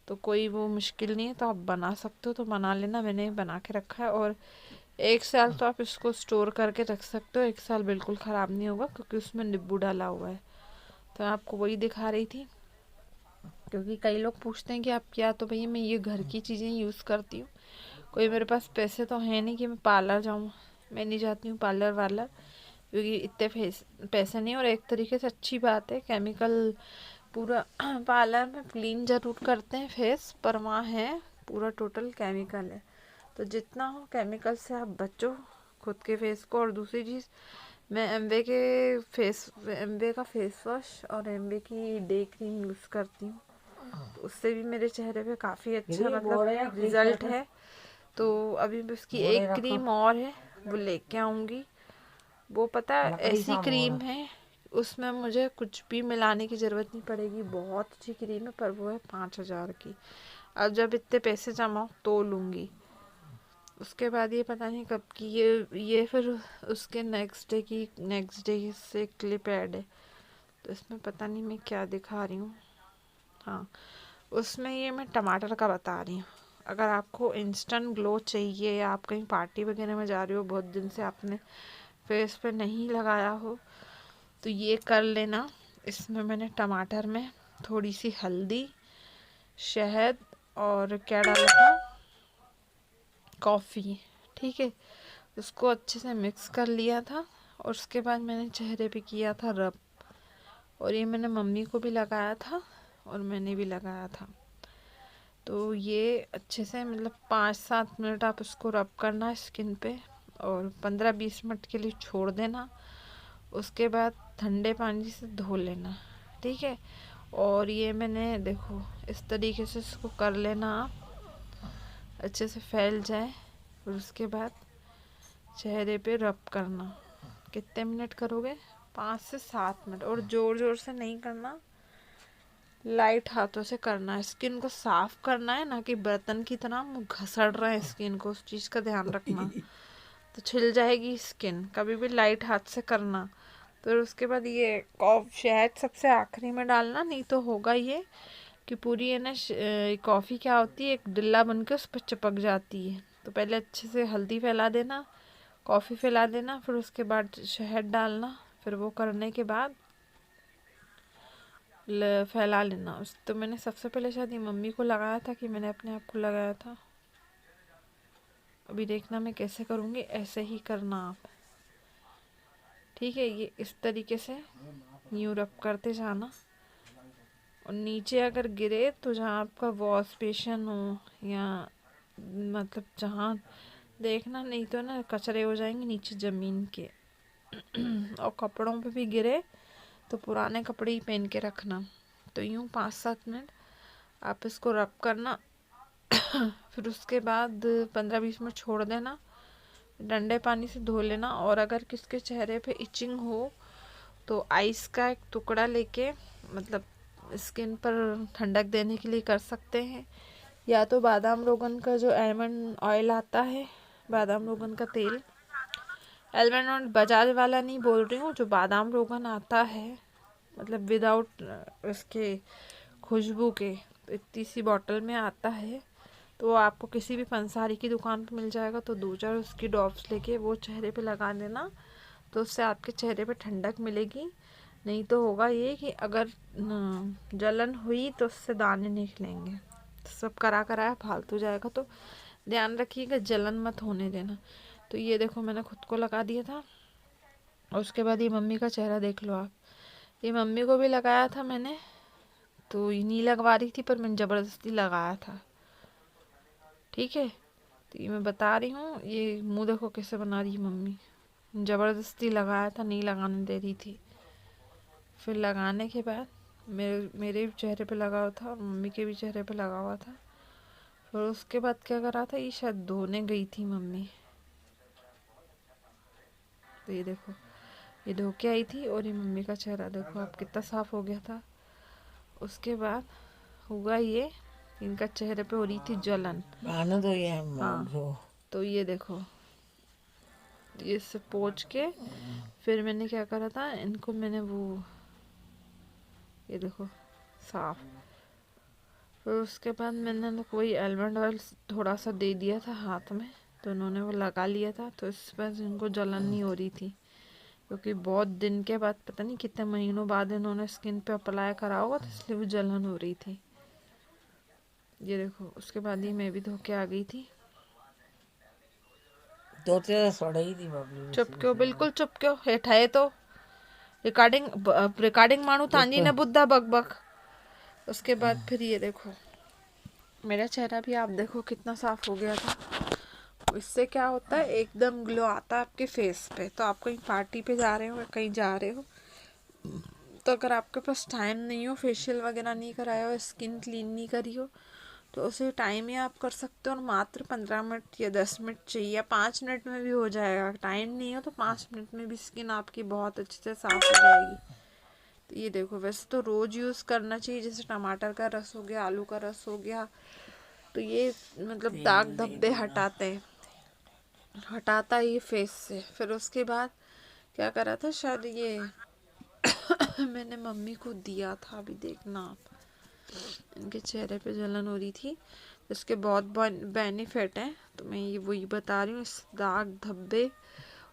तो कोई वो मुश्किल नहीं है, तो आप बना सकते हो तो बना लेना। मैंने बना के रखा है। और 1 साल तो आप इसको स्टोर करके रख सकते हो, 1 साल बिल्कुल ख़राब नहीं होगा क्योंकि उसमें नींबू डाला हुआ है। तो मैं आपको वही दिखा रही थी। क्योंकि कई लोग पूछते हैं कि आप क्या, तो भैया मैं ये घर की चीज़ें यूज़ करती हूँ। कोई मेरे पास पैसे तो है नहीं कि मैं पार्लर जाऊँ, मैं नहीं जाती हूँ पार्लर वार्लर, क्योंकि इतने पैसे नहीं। और एक तरीके से अच्छी बात है, केमिकल पूरा पार्लर में क्लीन जरूर करते हैं फेस, पर वहाँ है पूरा टोटल केमिकल है। तो जितना हो केमिकल से आप बचो खुद के फेस को। और दूसरी चीज़, मैं एमवे का फेस वॉश और एमवे की डे क्रीम यूज़ करती हूँ, तो उससे भी मेरे चेहरे पे काफ़ी अच्छा मतलब रिजल्ट है। तो अभी भी उसकी एक क्रीम और है, वो लेके आऊँगी। वो पता है ऐसी क्रीम है, उसमें मुझे कुछ भी मिलाने की ज़रूरत नहीं पड़ेगी। बहुत अच्छी क्रीम है, पर वो है 5,000 की। अब जब इतने पैसे जमाओ तो लूँगी। उसके बाद ये पता नहीं कब की ये फिर उसके नेक्स्ट डे से क्लिप ऐड है, तो इसमें पता नहीं मैं क्या दिखा रही हूँ। हाँ, उसमें ये मैं टमाटर का बता रही हूँ। अगर आपको इंस्टेंट ग्लो चाहिए, या आप कहीं पार्टी वगैरह में जा रहे हो, बहुत दिन से आपने फेस पे नहीं लगाया हो, तो ये कर लेना। इसमें मैंने टमाटर में थोड़ी सी हल्दी, शहद और क्या डाला था, कॉफ़ी, ठीक है। उसको अच्छे से मिक्स कर लिया था, और उसके बाद मैंने चेहरे पे किया था रब। और ये मैंने मम्मी को भी लगाया था और मैंने भी लगाया था। तो ये अच्छे से मतलब 5-7 मिनट आप उसको रब करना स्किन पे, और 15-20 मिनट के लिए छोड़ देना। उसके बाद ठंडे पानी से धो लेना, ठीक है। और ये मैंने देखो इस तरीके से इसको कर लेना, आप अच्छे से फैल जाए। और उसके बाद चेहरे पे रब करना। कितने मिनट करोगे? 5 से 7 मिनट। और ज़ोर ज़ोर से नहीं करना, लाइट हाथों से करना है। स्किन को साफ करना है, ना कि बर्तन की तरह मुँह घसड़ रहे हैं स्किन को, उस चीज़ का ध्यान रखना, तो छिल जाएगी स्किन। कभी भी लाइट हाथ से करना। फिर उसके बाद ये शहद सबसे आखिरी में डालना, नहीं तो होगा ये कि पूरी है ना कॉफ़ी क्या होती है, एक डिल्ला बन के उस पर चिपक जाती है। तो पहले अच्छे से हल्दी फैला देना, कॉफ़ी फैला देना, फिर उसके बाद शहद डालना। फिर वो करने के बाद फैला लेना। उस तो मैंने सबसे पहले शायद ये मम्मी को लगाया था कि मैंने अपने आप को लगाया था। अभी देखना मैं कैसे करूँगी, ऐसे ही करना आप, ठीक है। ये इस तरीके से न्यू रब करते जाना। और नीचे अगर गिरे तो जहाँ आपका वॉश बेसिन हो, या मतलब जहाँ देखना, नहीं तो ना कचरे हो जाएंगे नीचे ज़मीन के। और कपड़ों पे भी गिरे तो पुराने कपड़े ही पहन के रखना। तो यूँ 5-7 मिनट आप इसको रब करना। फिर उसके बाद 15-20 मिनट छोड़ देना, ठंडे पानी से धो लेना। और अगर किसके चेहरे पे इचिंग हो तो आइस का एक टुकड़ा लेके मतलब स्किन पर ठंडक देने के लिए कर सकते हैं। या तो बादाम रोगन का जो आलमंड ऑयल आता है, बादाम रोगन का तेल, आलमंड ऑयल बजाज वाला नहीं बोल रही हूँ, जो बादाम रोगन आता है मतलब विदाउट उसके खुशबू के, तो इतनी सी बॉटल में आता है। तो वो आपको किसी भी पंसारी की दुकान पर मिल जाएगा। तो 2-4 उसकी ड्रॉप्स लेके वो चेहरे पे लगा देना, तो उससे आपके चेहरे पे ठंडक मिलेगी। नहीं तो होगा ये कि अगर जलन हुई तो उससे दाने निकलेंगे, तो सब करा कराया फालतू जाएगा। तो ध्यान रखिएगा, जलन मत होने देना। तो ये देखो मैंने खुद को लगा दिया था। और उसके बाद ये मम्मी का चेहरा देख लो आप, ये मम्मी को भी लगाया था मैंने। तो ये नहीं लगवा रही थी, पर मैंने ज़बरदस्ती लगाया था, ठीक है। तो ये मैं बता रही हूँ, ये मुंह देखो कैसे बना रही है मम्मी, ज़बरदस्ती लगाया था, नहीं लगाने दे रही थी। फिर लगाने के बाद मेरे भी चेहरे पे लगा हुआ था और मम्मी के भी चेहरे पे लगा हुआ था। फिर उसके बाद क्या करा था, ये शायद धोने गई थी मम्मी। तो ये देखो, ये धो के आई थी, और ये मम्मी का चेहरा देखो आप कितना साफ हो गया था। उसके बाद हुआ ये, इनका चेहरे पे हो रही थी जलन। तो ये हाँ, तो ये देखो, ये इससे पोंछ के फिर मैंने क्या करा था, इनको मैंने वो ये देखो साफ। फिर उसके बाद मैंने ना कोई आलमंड ऑयल थोड़ा सा दे दिया था हाथ में, तो उन्होंने वो लगा लिया था। तो इस पर इनको जलन नहीं हो रही थी, क्योंकि बहुत दिन के बाद, पता नहीं कितने महीनों बाद इन्होंने स्किन पे अप्लाई करा होगा, तो इसलिए वो जलन हो रही थी। ये देखो, उसके बाद ही मैं भी धो के आ गई थी। तो तेरा सड़ा ही थी बाबू। चुप क्यों, बिल्कुल चुप क्यों, हेठ है तो रिकॉर्डिंग मानू तांजी ने बुद्धा बक बक। उसके बाद फिर ये देखो, मेरा चेहरा भी आप देखो कितना साफ हो गया था। इससे क्या होता है, एकदम ग्लो आता है आपके फेस पे। तो आप कहीं पार्टी पे जा रहे हो या कहीं जा रहे हो, तो अगर आपके पास टाइम नहीं हो, फेशियल वगैरह नहीं कराया हो, स्किन क्लीन नहीं करी हो, तो उसे टाइम ही आप कर सकते हो। और मात्र 15 मिनट या 10 मिनट चाहिए, या 5 मिनट में भी हो जाएगा। टाइम नहीं हो तो 5 मिनट में भी स्किन आपकी बहुत अच्छे से साफ हो जाएगी। तो ये देखो, वैसे तो रोज़ यूज़ करना चाहिए, जैसे टमाटर का रस हो गया, आलू का रस हो गया, तो ये मतलब दाग धब्बे हटाता ये फेस से। फिर उसके बाद क्या करा था, शायद ये मैंने मम्मी को दिया था, अभी देखना आप, इनके चेहरे पे जलन हो रही थी, इसके बहुत बेनिफिट हैं। तो मैं ये वही बता रही हूँ। इस दाग धब्बे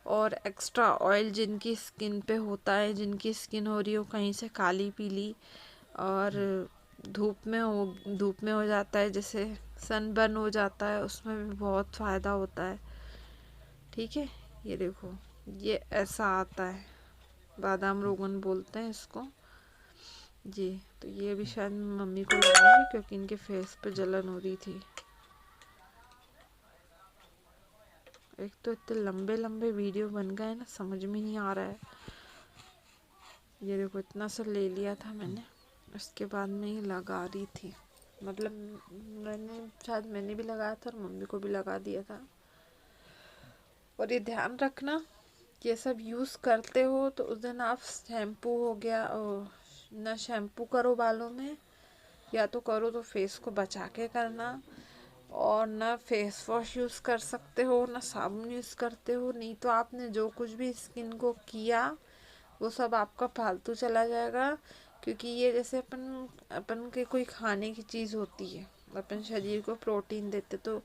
और एक्स्ट्रा ऑयल जिनकी स्किन पे होता है, जिनकी स्किन हो रही हो कहीं से काली पीली, और धूप में हो जाता है, जैसे सनबर्न हो जाता है, उसमें भी बहुत फ़ायदा होता है। ठीक है, ये देखो, ये ऐसा आता है, बादाम रोगन बोलते हैं इसको जी। तो ये भी शायद मम्मी को लगाऊंगी, क्योंकि इनके फेस पे जलन हो रही थी। एक तो इतने लंबे लंबे वीडियो बन गए ना, समझ में नहीं आ रहा है। ये देखो, इतना सा ले लिया था मैंने, उसके बाद में ही लगा रही थी। मतलब मैंने भी लगाया था और मम्मी को भी लगा दिया था। और ये ध्यान रखना, ये सब यूज़ करते हो तो उस दिन आप शैम्पू हो गया, ना शैम्पू करो बालों में, या तो करो तो फेस को बचा के करना, और ना फेस वॉश यूज़ कर सकते हो, ना साबुन यूज़ करते हो। नहीं तो आपने जो कुछ भी स्किन को किया वो सब आपका फालतू चला जाएगा। क्योंकि ये जैसे अपन के कोई खाने की चीज़ होती है, अपन शरीर को प्रोटीन देते, तो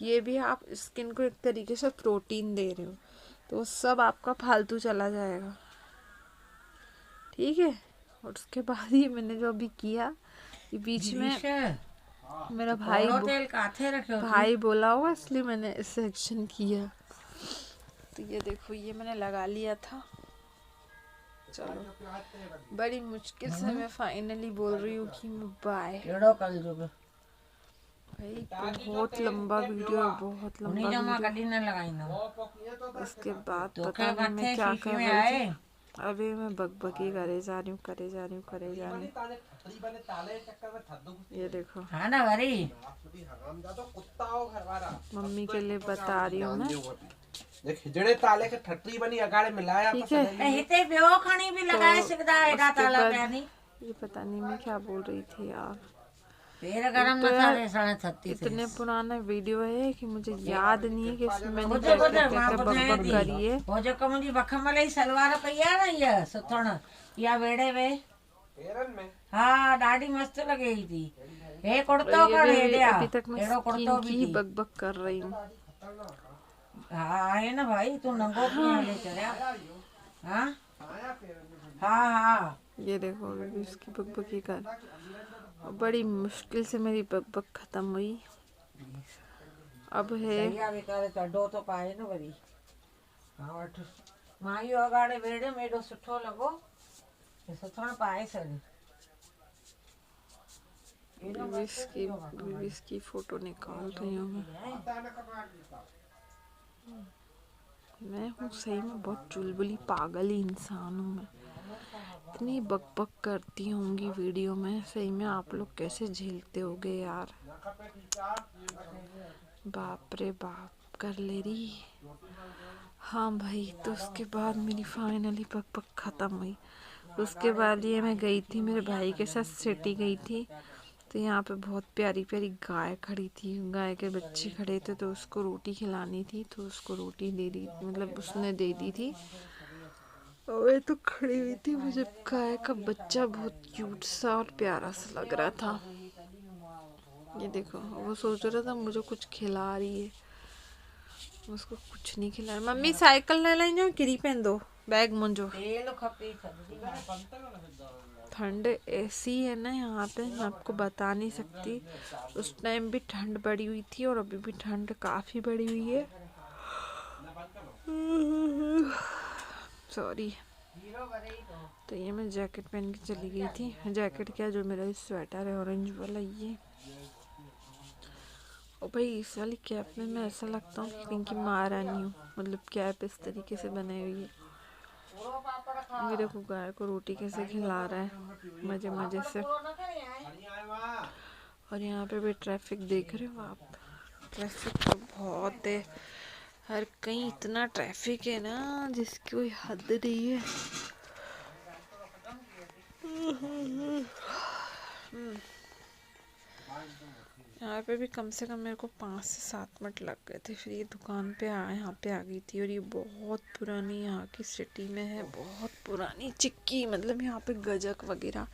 ये भी आप स्किन को एक तरीके से प्रोटीन दे रहे हो, तो सब आपका फालतू चला जाएगा। ठीक है। और उसके बाद ही मैंने जो अभी किया, ये बीच में मेरा भाई बोला होगा, इसलिए मैंने इसे एक्शन किया। तो ये देखो, ये मैंने लगा लिया था। चलो, बड़ी मुश्किल से मैं फाइनली बोल रही हूँ कि मैं बाय। भाई बहुत लंबा वीडियो, बहुत लंबा वीडियो। उसके बाद पता नहीं मैं क्या कर रही थी। अभी मैं बकबकी करे जा रही हूँ। ये देखो, हाँ ना भारी, मम्मी के लिए बता रही हूँ मैं। खिजड़े ताले के ठटरी बनी अगाड़े मिलाया। ठीक है, हिते ब्यो खणी भी लगाए सकदा एडा ताला प्यानी। ये पता नहीं मैं क्या बोल रही थी यार। फिर गरम मसाले साढ़े 36 इतने पुराना वीडियो है कि मुझे याद नहीं है कि इसमें मैंने क्या बकबक करी है। वो जो कमुंजी बखमले सलवार पईया ना, ये सुथण या वेड़े में हाँ ॾाढी मस्त लगे थी। हे कुर्तो कर हेड़िया, अभी तक मैं स्किन की ही बकबक कर रही हूँ। हाँ आहे ना भाई, तू नंगो क्यों ले चढ़ा? हाँ हाँ हाँ, ये देखो, अभी भी इसकी बकबकी कर, बड़ी मुश्किल से मेरी बकबक खत्म हुई। अब है चढ़ो तो पाए न वरी। हाँ वठ माइयो अगाड़े वेड़े में एॾो सुठो लॻो, सुथण पाए छॾ। इसकी फोटो निकाल रही हूँ मैं हूँ सही में बहुत चुलबुली पागल इंसान हूँ मैं। इतनी बकबक करती होंगी वीडियो में, सही में आप लोग कैसे झेलते होगे यार। बाप रे बाप कर ले रही। हाँ भाई, तो उसके बाद मेरी फाइनली बकबक ख़त्म हुई। उसके बाद ये मैं गई थी मेरे भाई के साथ, सिटी गई थी। तो यहाँ पे बहुत प्यारी प्यारी गाय खड़ी थी, गाय के बच्चे खड़े थे, तो उसको रोटी खिलानी थी, तो उसको रोटी दे दी, मतलब उसने दे दी थी। और मैं तो खड़ी हुई थी, मुझे गाय का बच्चा बहुत क्यूट सा और प्यारा सा लग रहा था। ये देखो, वो सोच रहा था मुझे कुछ खिला रही है, उसको कुछ नहीं खिला। मम्मी साइकिल न लाई जाओ, किरी पहन दो बैग मुंजो। ठंड ऐसी है ना यहाँ पे, मैं आपको बता नहीं सकती। उस टाइम भी ठंड बढ़ी हुई थी और अभी भी ठंड काफ़ी बढ़ी हुई है। सॉरी। तो ये मैं जैकेट पहन के चली गई थी। जैकेट क्या, जो मेरा स्वेटर है ऑरेंज वाला ये। और भाई इस वाली कैप में मैं ऐसा लगता हूँ कि कहीं की महारानी हूँ। मतलब कैप इस तरीके से बनाई हुई है। ये देखो गाय को रोटी कैसे खिला रहा है मजे मजे से। और यहाँ पे भी ट्रैफिक देख रहे हो आप। ट्रैफिक तो बहुत है, हर कहीं इतना ट्रैफिक है ना जिसकी कोई हद नहीं है। यहाँ पे भी कम से कम मेरे को 5 से 7 मिनट लग गए थे। फिर ये दुकान पे यहाँ पे आ गई थी। और ये बहुत पुरानी यहाँ की सिटी में है, बहुत पुरानी चिक्की। मतलब यहाँ पे गजक वगैरह,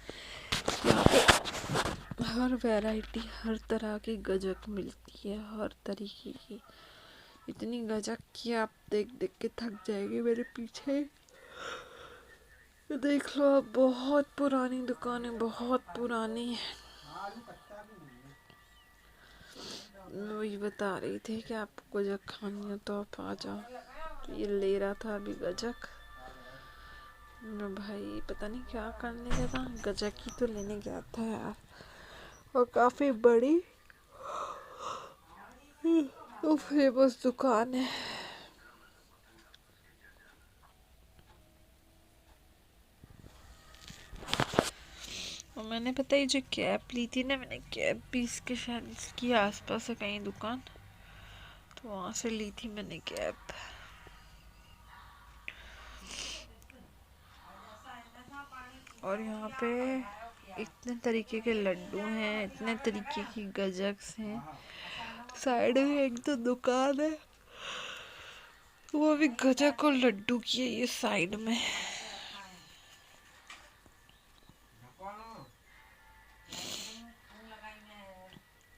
यहाँ पे हर वैरायटी, हर तरह की गजक मिलती है, हर तरीके की। इतनी गजक की आप देख देख के थक जाएगी। मेरे पीछे देख लो आप, बहुत पुरानी दुकान है, बहुत पुरानी। वही बता रही थी कि आपको गजक खानी हो तो आप आ जाओ। तो ये ले रहा था अभी गजक। मैं भाई पता नहीं क्या करने गया था, गजक ही तो लेने गया था यार। और काफी बड़ी तो फेमस दुकान है। और मैंने पता है जो कैप ली थी ना, मैंने कैप भी इसके शायद इसकी आसपास है कहीं दुकान, तो वहाँ से ली थी मैंने कैप। और यहाँ पे इतने तरीके के लड्डू हैं, इतने तरीके की गजक्स हैं। साइड में एक तो दुकान है, वो भी गजक और लड्डू की है, ये साइड में।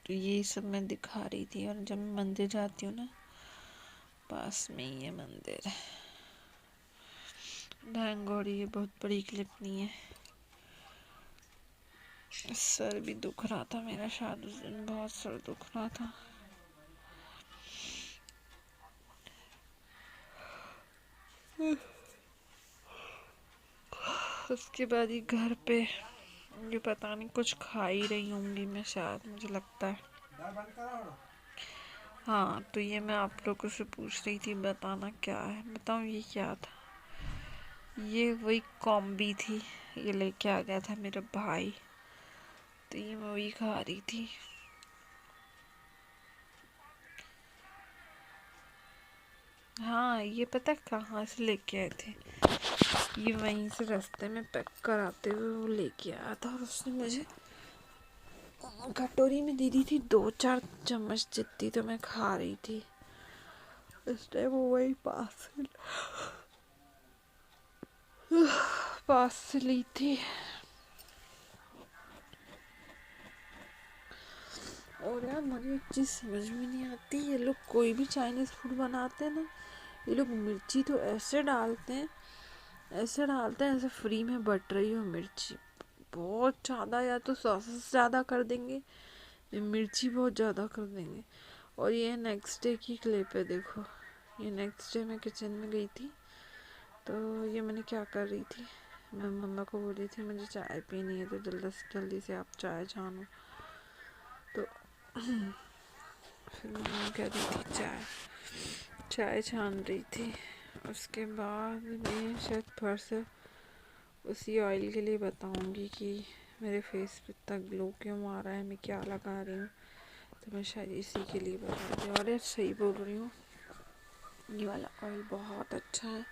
तो ये सब मैं दिखा रही थी। और जब मैं मंदिर जाती हूँ ना, पास में ही है मंदिर। थैंक गॉड ये बहुत बड़ी क्लिप नहीं है। सर भी दुख रहा था मेरा, शायद उस दिन बहुत सर दुख रहा था। उसके बाद ही घर पे ये पता नहीं कुछ खा ही रही होंगी मैं, शायद मुझे लगता है। हाँ तो ये मैं आप लोगों से पूछ रही थी, बताना क्या है, बताऊँ ये क्या था। ये वही कॉम्बी थी, ये लेके आ गया था मेरा भाई, तो ये मैं वही खा रही थी। हाँ ये पता कहाँ से लेके आए थे, ये वहीं से रास्ते में पैक कराते हुए वो लेके आया था। और उसने मुझे कटोरी में दे दी थी 2-4 चम्मच जितनी, तो मैं खा रही थी। इस टाइम वो वही पास से ली थी। और यार मुझे एक चीज़ समझ में नहीं आती, ये लोग कोई भी चाइनीज़ फूड बनाते हैं ना, ये लोग मिर्ची तो ऐसे डालते हैं, ऐसे डालते हैं ऐसे फ्री में बट रही हो मिर्ची बहुत ज़्यादा, या तो सॉसेस ज़्यादा कर देंगे या मिर्ची बहुत ज़्यादा कर देंगे। और ये नेक्स्ट डे की क्लिप है, देखो ये नेक्स्ट डे मैं किचन में गई थी, तो ये मैंने क्या कर रही थी, मैं मम्मा को बोली थी मुझे चाय पीनी है, तो जल्दी से आप चाय छानो। तो फिर मम्मा कह रही थी चाय छान रही थी। उसके बाद मैं शायद फिर से उसी ऑयल के लिए बताऊंगी कि मेरे फेस पे इतना ग्लो क्यों आ रहा है, मैं क्या लगा रही हूँ, तो मैं शायद इसी के लिए बता रही हूँ। और सही बोल रही हूँ, ये वाला ऑयल बहुत अच्छा है,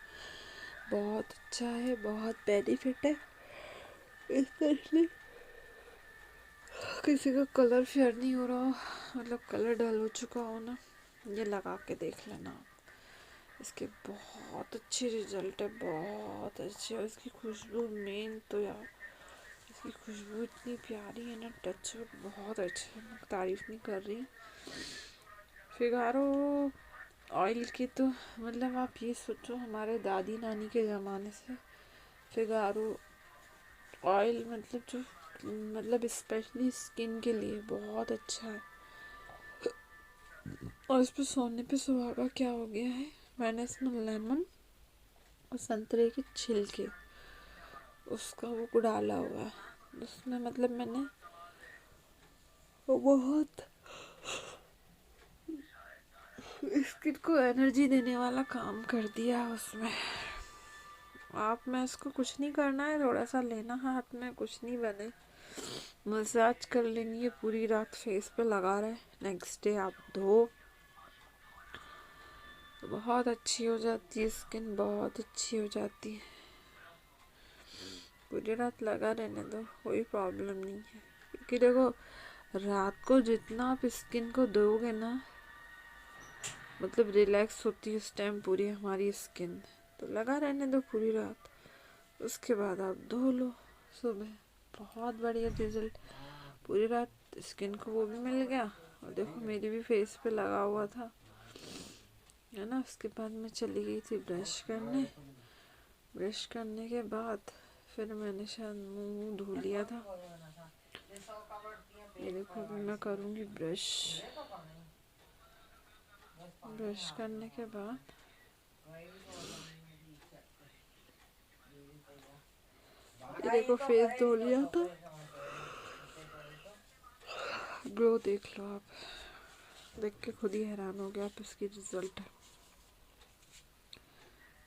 बहुत अच्छा है, बहुत बेनिफिट है। स्पेशली किसी का कलर फेयर नहीं हो रहा, मतलब कलर डल हो चुका हो ना, ये लगा के देख लेना। इसके बहुत अच्छे रिजल्ट है, बहुत अच्छे। और इसकी खुशबू मेन तो यार, इसकी खुशबू इतनी प्यारी है ना, टच बहुत अच्छा है, मैं तारीफ नहीं कर रही। फिगारो ऑयल की तो मतलब आप ये सोचो, हमारे दादी नानी के ज़माने से फिगारो ऑयल मतलब जो मतलब स्पेशली स्किन के लिए बहुत अच्छा है। और इस पे सोने पे सुहागा क्या हो गया है, मैंने इसमें लेमन और संतरे के छिलके उसका वो डाला हुआ है उसमें, मतलब मैंने वो बहुत स्किन को एनर्जी देने वाला काम कर दिया उसमें। आप में इसको कुछ नहीं करना है, थोड़ा सा लेना हाथ में, कुछ नहीं बने, मसाज कर लेनी है पूरी रात फेस पे लगा रहे, नेक्स्ट डे आप धो तो बहुत अच्छी हो जाती है स्किन, बहुत अच्छी हो जाती है। पूरी रात लगा रहने दो, कोई प्रॉब्लम नहीं है, क्योंकि देखो रात को जितना आप स्किन को दोगे ना, मतलब रिलैक्स होती है उस टाइम पूरी हमारी स्किन, तो लगा रहने दो पूरी रात, उसके बाद आप धो लो सुबह, बहुत बढ़िया रिजल्ट। पूरी रात स्किन को वो भी मिल गया, और देखो मेरी भी फेस पे लगा हुआ था, है ना। उसके बाद मैं चली गई थी ब्रश करने, ब्रश करने के बाद फिर मैंने शायद मुंह धो लिया था। ये देखो अभी मैं करूँगी ब्रश, ब्रश करने के बाद ये देखो फेस धो लिया था, ग्लो देख लो आप, देख के खुद ही हैरान हो गया आप इसकी रिजल्ट।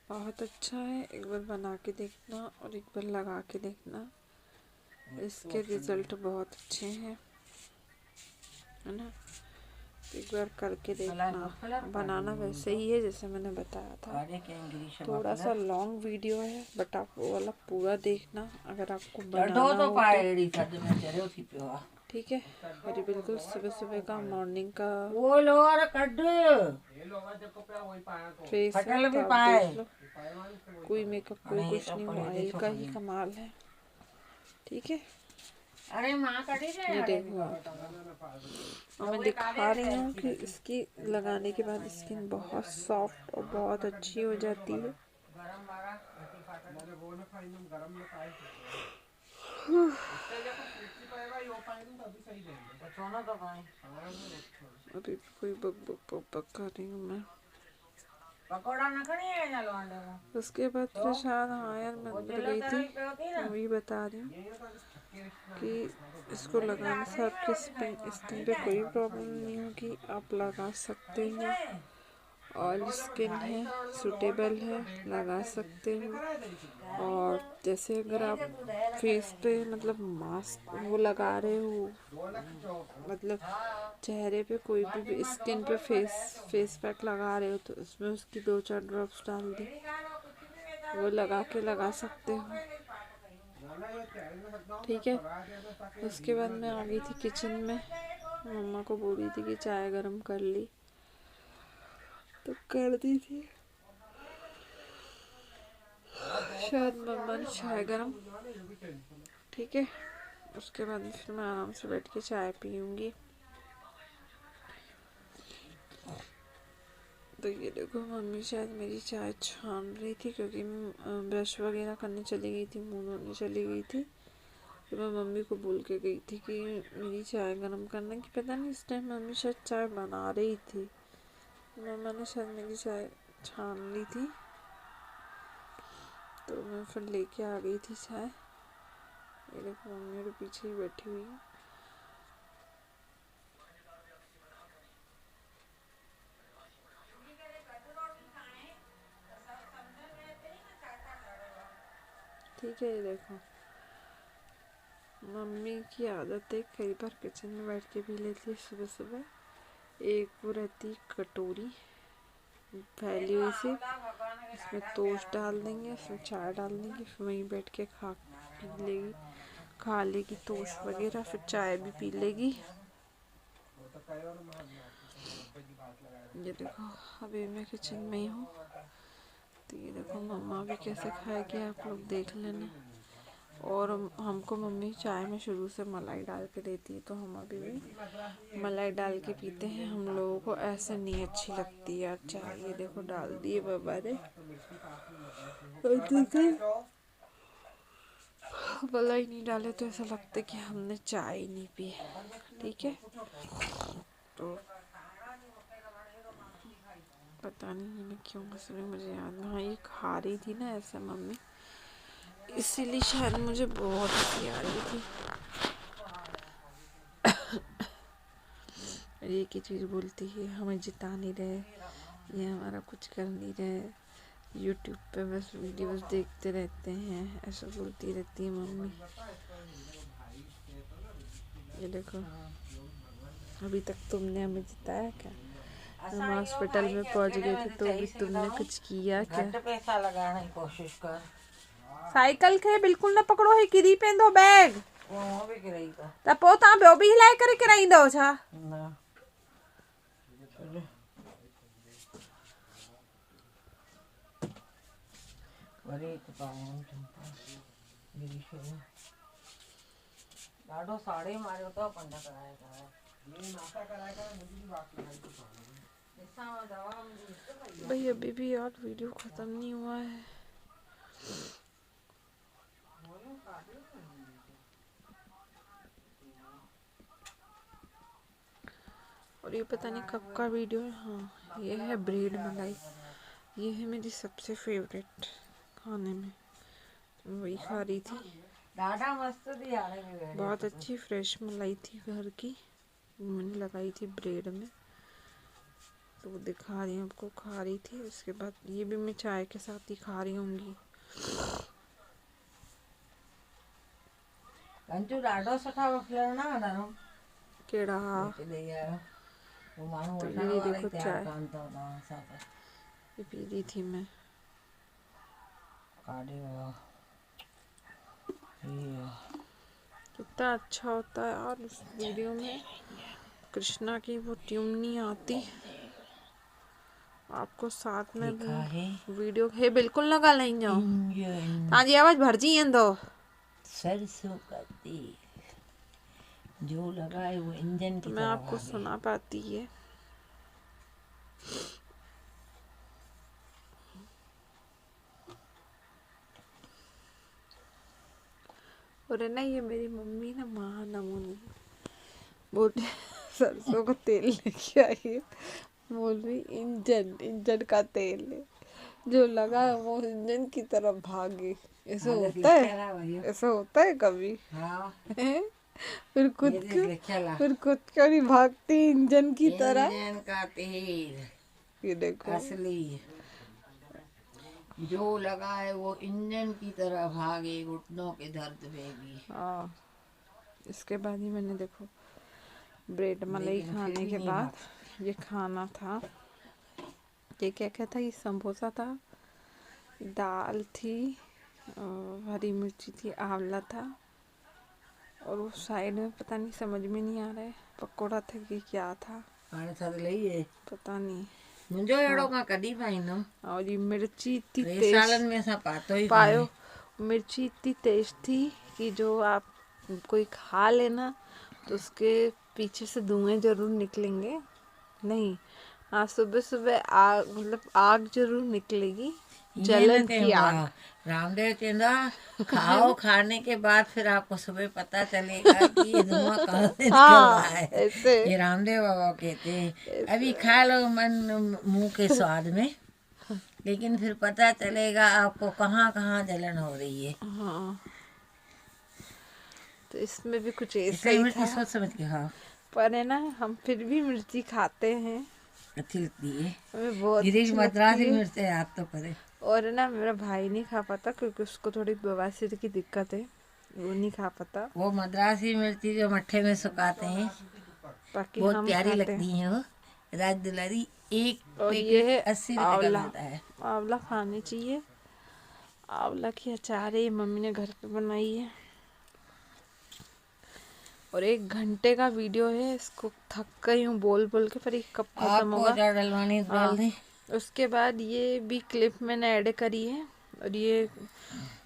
बहुत अच्छा है, एक बार बना के देखना और एक बार लगा के देखना, इसके रिजल्ट बहुत अच्छे हैं, है ना। एक बार करके देखना, बनाना वैसे ही है जैसे मैंने बताया था, थोड़ा सा लॉन्ग वीडियो है बट आप वो वाला पूरा देखना अगर आपको बनाना हो तो। ठीक है, और ये बिल्कुल सुबह सुबह का मॉर्निंग का फेस है, तो आप देख लो, कोई मेकअप कोई कुछ नहीं, ऑयल का ही कमाल है। ठीक है, अरे माँ कटी ये देखो और मैं दिखा रही हूँ कि इसकी लगाने के बाद स्किन बहुत सॉफ्ट और बहुत अच्छी हो जाती है। अभी कोई बक बक बक बक कर रही हूँ मैं। पकोड़ा न खड़ी है ना लौंडे में। उसके बाद फिर शायद हाँ यार मैं अंदर गई थी, वही बता रही हूँ कि इसको लगाने से आपकी स्किन पे कोई प्रॉब्लम नहीं होगी, आप लगा सकते हो, ऑयल स्किन है, सूटेबल है, लगा सकते हो। और जैसे अगर आप फेस पे मतलब मास्क वो लगा रहे हो, मतलब चेहरे पे कोई भी स्किन पे फेस पैक लगा रहे हो, तो उसमें उसकी 2-4 ड्रॉप्स डाल दी, वो लगा सकते हो। ठीक है, उसके बाद मैं आ गई थी किचन में, मम्मा को बोल रही थी कि चाय गरम कर ली, तो कर दी थी शायद मम्मा ने चाय गरम। ठीक है, उसके बाद फिर मैं आराम से बैठ के चाय पीऊँगी। तो ये देखो मम्मी शायद मेरी चाय छान रही थी, क्योंकि मैं ब्रश वगैरह करने चली गई थी, मुंह धोने चली गई थी, तो मैं मम्मी को बोल के गई थी कि मेरी चाय गरम करना, कि पता नहीं इस टाइम मम्मी शायद चाय बना रही थी, मम्मा ने शायद मेरी चाय छान ली थी, तो मैं फिर लेके आ गई थी चाय। ये देखो मम्मी मेरे पीछे ही बैठी हुई है। ठीक है, ये देखो मम्मी की आदत है कई बार किचन में बैठ के पी लेती है सुबह सुबह, एक वो रहती कटोरी फैली हुई सी, इसमें टोस्ट डाल देंगे, उसमें चाय डाल देंगे, फिर वहीं बैठ के खा लेगी टोस्ट वगैरह, फिर चाय भी पी लेगी। ये देखो अभी मैं किचन में ही हूँ, तो ये देखो मम्मा भी कैसे खाएगी आप लोग देख लेना। और हमको मम्मी चाय में शुरू से मलाई डाल के देती है, तो हम अभी भी मलाई डाल के पीते हैं, हम लोगों को ऐसे नहीं अच्छी लगती यार चाय। ये देखो डाल दिए बाबा ने, मलाई नहीं डाले तो ऐसा लगता है कि हमने चाय ही नहीं पी। ठीक है, तो पता नहीं मैंने क्यों हंस रही, मुझे याद नहीं। हाँ, ये खा रही थी ना ऐसे मम्मी, इसीलिए शायद मुझे बहुत हंसी आ रही थी। एक ही चीज़ बोलती है, हमें जिता नहीं रहे, ये हमारा कुछ कर नहीं रहे, यूट्यूब पे बस वीडियोस देखते रहते हैं, ऐसा बोलती रहती है मम्मी। ये देखो, अभी तक तुमने हमें जिताया क्या? हम हॉस्पिटल में पहुंच गए थे तो भी तुमने कुछ किया क्या? पैसा लगाने की कोशिश कर। साइकिल खे बिल्कुल न पकड़ो, है किरी पे दो बैग वो भी गिरई था त पो ता बे भी हिलाए करे कराई दो छा ना। वरी तो पाऊं चंपा गिरी शे डाडो साड़े मारियो तो पंडा कराया था। ये नाश्ता कराया था, मुझे भी बात की ऐसा दवा मुझे भाई। अभी भी यार वीडियो खत्म नहीं हुआ है। और ये पता नहीं कब का वीडियो है। हाँ, ये है ब्रेड मलाई, ये है मेरी सबसे फेवरेट खाने में, तो वही खा रही थी। डाडा मस्त थी आने में, बहुत अच्छी फ्रेश मलाई थी घर की, मैंने लगाई थी ब्रेड में, तो वो दिखा रही हूँ आपको, खा रही थी। उसके बाद ये भी मैं चाय के साथ ही खा रही होंगी। कंचू डाडो सठा वफलर ना डानो केड़ा ले आयो वो मानो तो वठण ये वाला देखो ही तैयार चाय, कान तो ना साथ ये पी रही थी मैं। काढ़े वो ये कितना अच्छा होता है यार उस वीडियो में, कृष्णा की वो ट्यून नहीं आती आपको साथ में लिखा है वीडियो है बिल्कुल लगा लें जाओ इंजन ताजी आवाज भर जी दो। सरसों का तेल जो लगा है वो इंजन तो की मैं तरह आपको भागे। सुना पाती है। और है ना, ये मेरी मम्मी ना माँ नमूनी बोल सरसों का तेल लेके आई है, बोल रही इंजन का तेल है, जो लगा है वो इंजन की तरफ भागे। ऐसा होता है? ऐसा होता है कभी? हाँ हैं? फिर खुद ये देख क्यों लिखा ला फिर खुद क्यों नहीं भागती इंजन की तरह? इंजन का तेल ये देखो, असली जो लगा है वो इंजन की तरह भागे घुटनों के दर्द में भी। हाँ। इसके बाद ही मैंने देखो ब्रेड मलाई लेकिन फिर खाने भी के नहीं बाद ये खाना था, ये क्या क्या था, ये समोसा था, दाल थी, और हरी मिर्ची थी, आंवला था, और वो साइड में पता नहीं, समझ में नहीं आ रहा है पकोड़ा था कि क्या था, हाणे थद लही है पता नहीं। मुंहिंजो अहिड़ो मां कॾहिं पाईंदमि। और ये मिर्ची इतनी 3 तेज सालनि में असां पातो ई पायो, मिर्ची इतनी तेज थी कि जो आप कोई खा लेना तो उसके पीछे से धुएं जरूर निकलेंगे। नहीं, हाँ, सुबह सुबह आग, मतलब आग जरूर निकलेगी, जलन की आग। रामदेव कहता खाओ, खाने के बाद फिर आपको सुबह पता चलेगा कि ये धुआं कहाँ से निकल रहा है। ऐसे ये रामदेव बाबा कहते हैं अभी खा लो मन मुंह के स्वाद में, लेकिन फिर पता चलेगा आपको कहाँ कहाँ जलन हो रही है। हाँ, तो इसमें भी कुछ ऐसा इसलिए ही मिर्ची था, सोच समझ के खाओ। पर है ना, हम फिर भी मिर्ची खाते हैं, अच्छी लगती है, हमें बहुत गिरीश अच्छी मद्रासी लगती है। मिर्च याद तो करे। और है ना, मेरा भाई नहीं खा पाता क्योंकि उसको थोड़ी बवासीर की दिक्कत है, वो नहीं खा पाता। वो मद्रासी मिर्ची जो मट्ठे में सुखाते हैं बाकी बहुत हम प्यारी खाते लगती हैं। हैं वो, राज दुलारी। एक और ये है पैकेट 80 रुपए का आंवला, मिलता है। आंवला खाने चाहिए। आंवला की अचार है, ये मम्मी ने घर पे बनाई है। और 1 घंटे का वीडियो है, इसको थक गई हूँ बोल बोल के, पर ये कब खत्म आपको होगा। अचार डलवानी है तो डाल दें। उसके बाद ये भी क्लिप मैंने ऐड करी है, और ये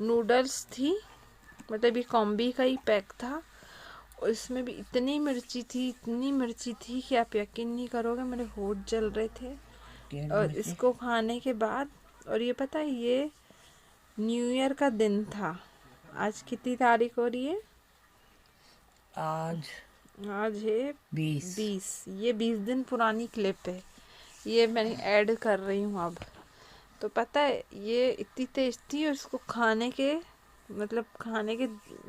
नूडल्स थी, मतलब ये कॉम्बी का ही पैक था, और इसमें भी इतनी मिर्ची थी कि आप यकीन नहीं करोगे, मेरे होंठ जल रहे थे। और इसको खाने के बाद, और ये पता है ये न्यू ईयर का दिन था, आज कितनी तारीख हो रही है? आज आज है 20। ये 20 दिन पुरानी क्लिप है, ये मैंने ऐड कर रही हूँ अब। तो पता है ये इतनी तेज थी और इसको खाने के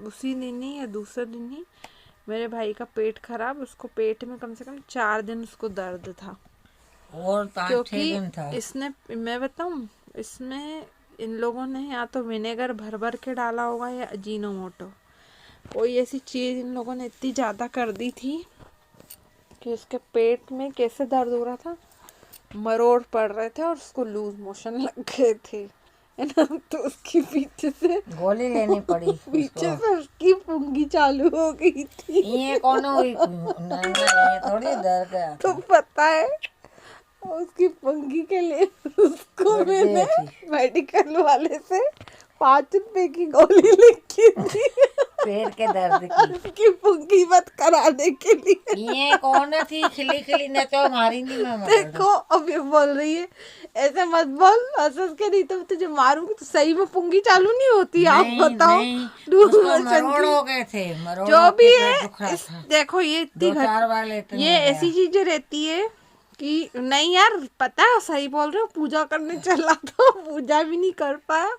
उसी दिन ही या दूसरे दिन ही मेरे भाई का पेट खराब, उसको पेट में कम से कम 4 दिन उसको दर्द था। और 5-6 दिन था। इसने, मैं बताऊं, इसमें इन लोगों ने या तो विनेगर भर भर के डाला होगा या अजीनोमोटो, कोई ऐसी चीज़ इन लोगों ने इतनी ज़्यादा कर दी थी कि उसके पेट में कैसे दर्द हो रहा था, मरोड़ पड़ रहे थे और उसको लूज मोशन लग गए थे, है ना। तो उसकी पीछे से गोली लेनी पड़ी। पीछे से उसकी पुंगी चालू हो गई थी। ये कौन हुई? ये थोड़ी दर्द है। तो पता है उसकी पुंगी के लिए उसको मैंने मेडिकल वाले से 5 रुपए की गोली लिखी थी पेट के दर्द की। उसकी पुंगी मत कराने के लिए। ये कौन थी? खिली खिली ने तो मारी नहीं मैं। देखो अब ये बोल रही है ऐसे मत बोल, हंस के, नहीं तो तुझे मारूंगी। तो सही में पुंगी चालू नहीं होती? आप बताओ। मरोड़ हो गए थे। जो भी है देखो ये इतनी 2-4 बार लेते ये ऐसी चीजें रहती है कि नहीं यार, पता है सही बोल रहे हो। पूजा करने चला तो पूजा भी नहीं कर पाया,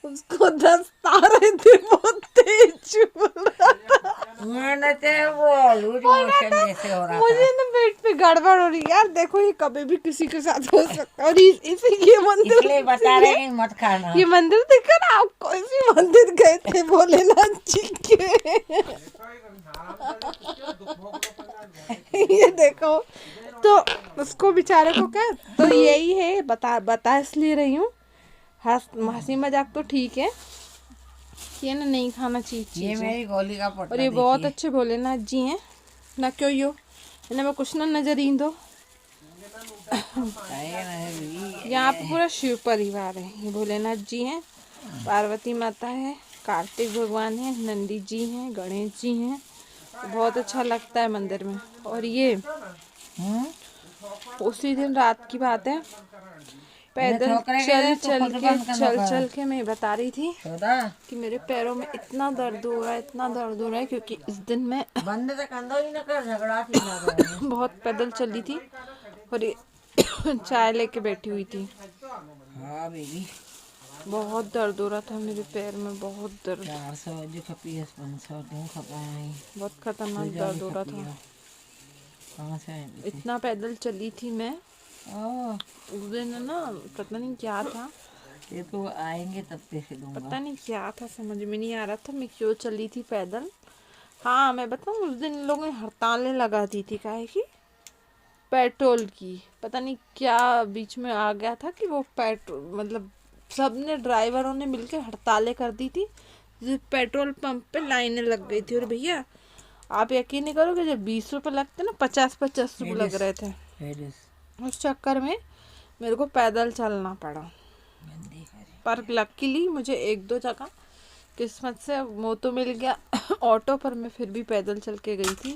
उसको 10 तारे थे, बहुत तेज बोल रहा था। मैंने तो वो लूज मोशन जैसे हो रहा मुझे ना पेट पे गड़बड़ हो रही है यार। देखो ये कभी भी किसी के साथ हो सकता है। और इसी ये मंदिर, इसलिए बता रहे हैं मत खाना। ये मंदिर देखा ना आप, कौन सी मंदिर गए थे भोलेनाथ जी के? ये देखो, तो उसको बेचारे को क्या, तो यही है, बता इसलिए रही हूँ। हंसी मजाक तो ठीक है, ये ना नहीं खाना चाहिए ये चीज़ें। मेरी गोली का पट्टा और ये बहुत अच्छे भोलेनाथ जी हैं ना, क्यों यो इन्हें में कुछ ना नजर ईंदो। यहाँ पे पूरा शिव परिवार है। ये भोलेनाथ जी हैं, पार्वती माता है, कार्तिक भगवान है, नंदी जी हैं, गणेश जी हैं। तो बहुत अच्छा लगता है मंदिर में। और ये उसी दिन रात की बात है, पैदल चल के मैं बता रही थी कि मेरे पैरों में इतना दर्द हो रहा है क्योंकि इस दिन मैं बहुत पैदल चली थी और ये चाय लेके बैठी हुई थी। हाँ बेबी, बहुत दर्द हो रहा था मेरे पैर में, बहुत दर्द, 400 जो खपी है 500 क्यों खपाए? बहुत खतरनाक दर्द हो रहा था। कहाँ से आए? इतना पैदल चली थी मैं उस दिन, ना पता नहीं क्या था, ये तो आएंगे तब पैसे दूंगा। पता नहीं क्या था, समझ में नहीं आ रहा था मैं क्यों चली थी पैदल। हाँ मैं बताऊँ, उस दिन इन लोगों ने हड़तालें लगा दी थी, काहे की? पेट्रोल की। पता नहीं क्या बीच में आ गया था कि वो पेट्रोल, मतलब सबने ड्राइवरों ने मिलकर हड़तालें कर दी थी। पेट्रोल पंप पे लाइनें लग गई थी। और भैया आप यकीन नहीं करोगे, जब 20 रुपये लगते ना, 50-50 रुपये लग रहे थे। उस चक्कर में मेरे को पैदल चलना पड़ा। पर लकीली मुझे 1-2 जगह किस्मत से वो तो मिल गया ऑटो, पर मैं फिर भी पैदल चल के गई थी।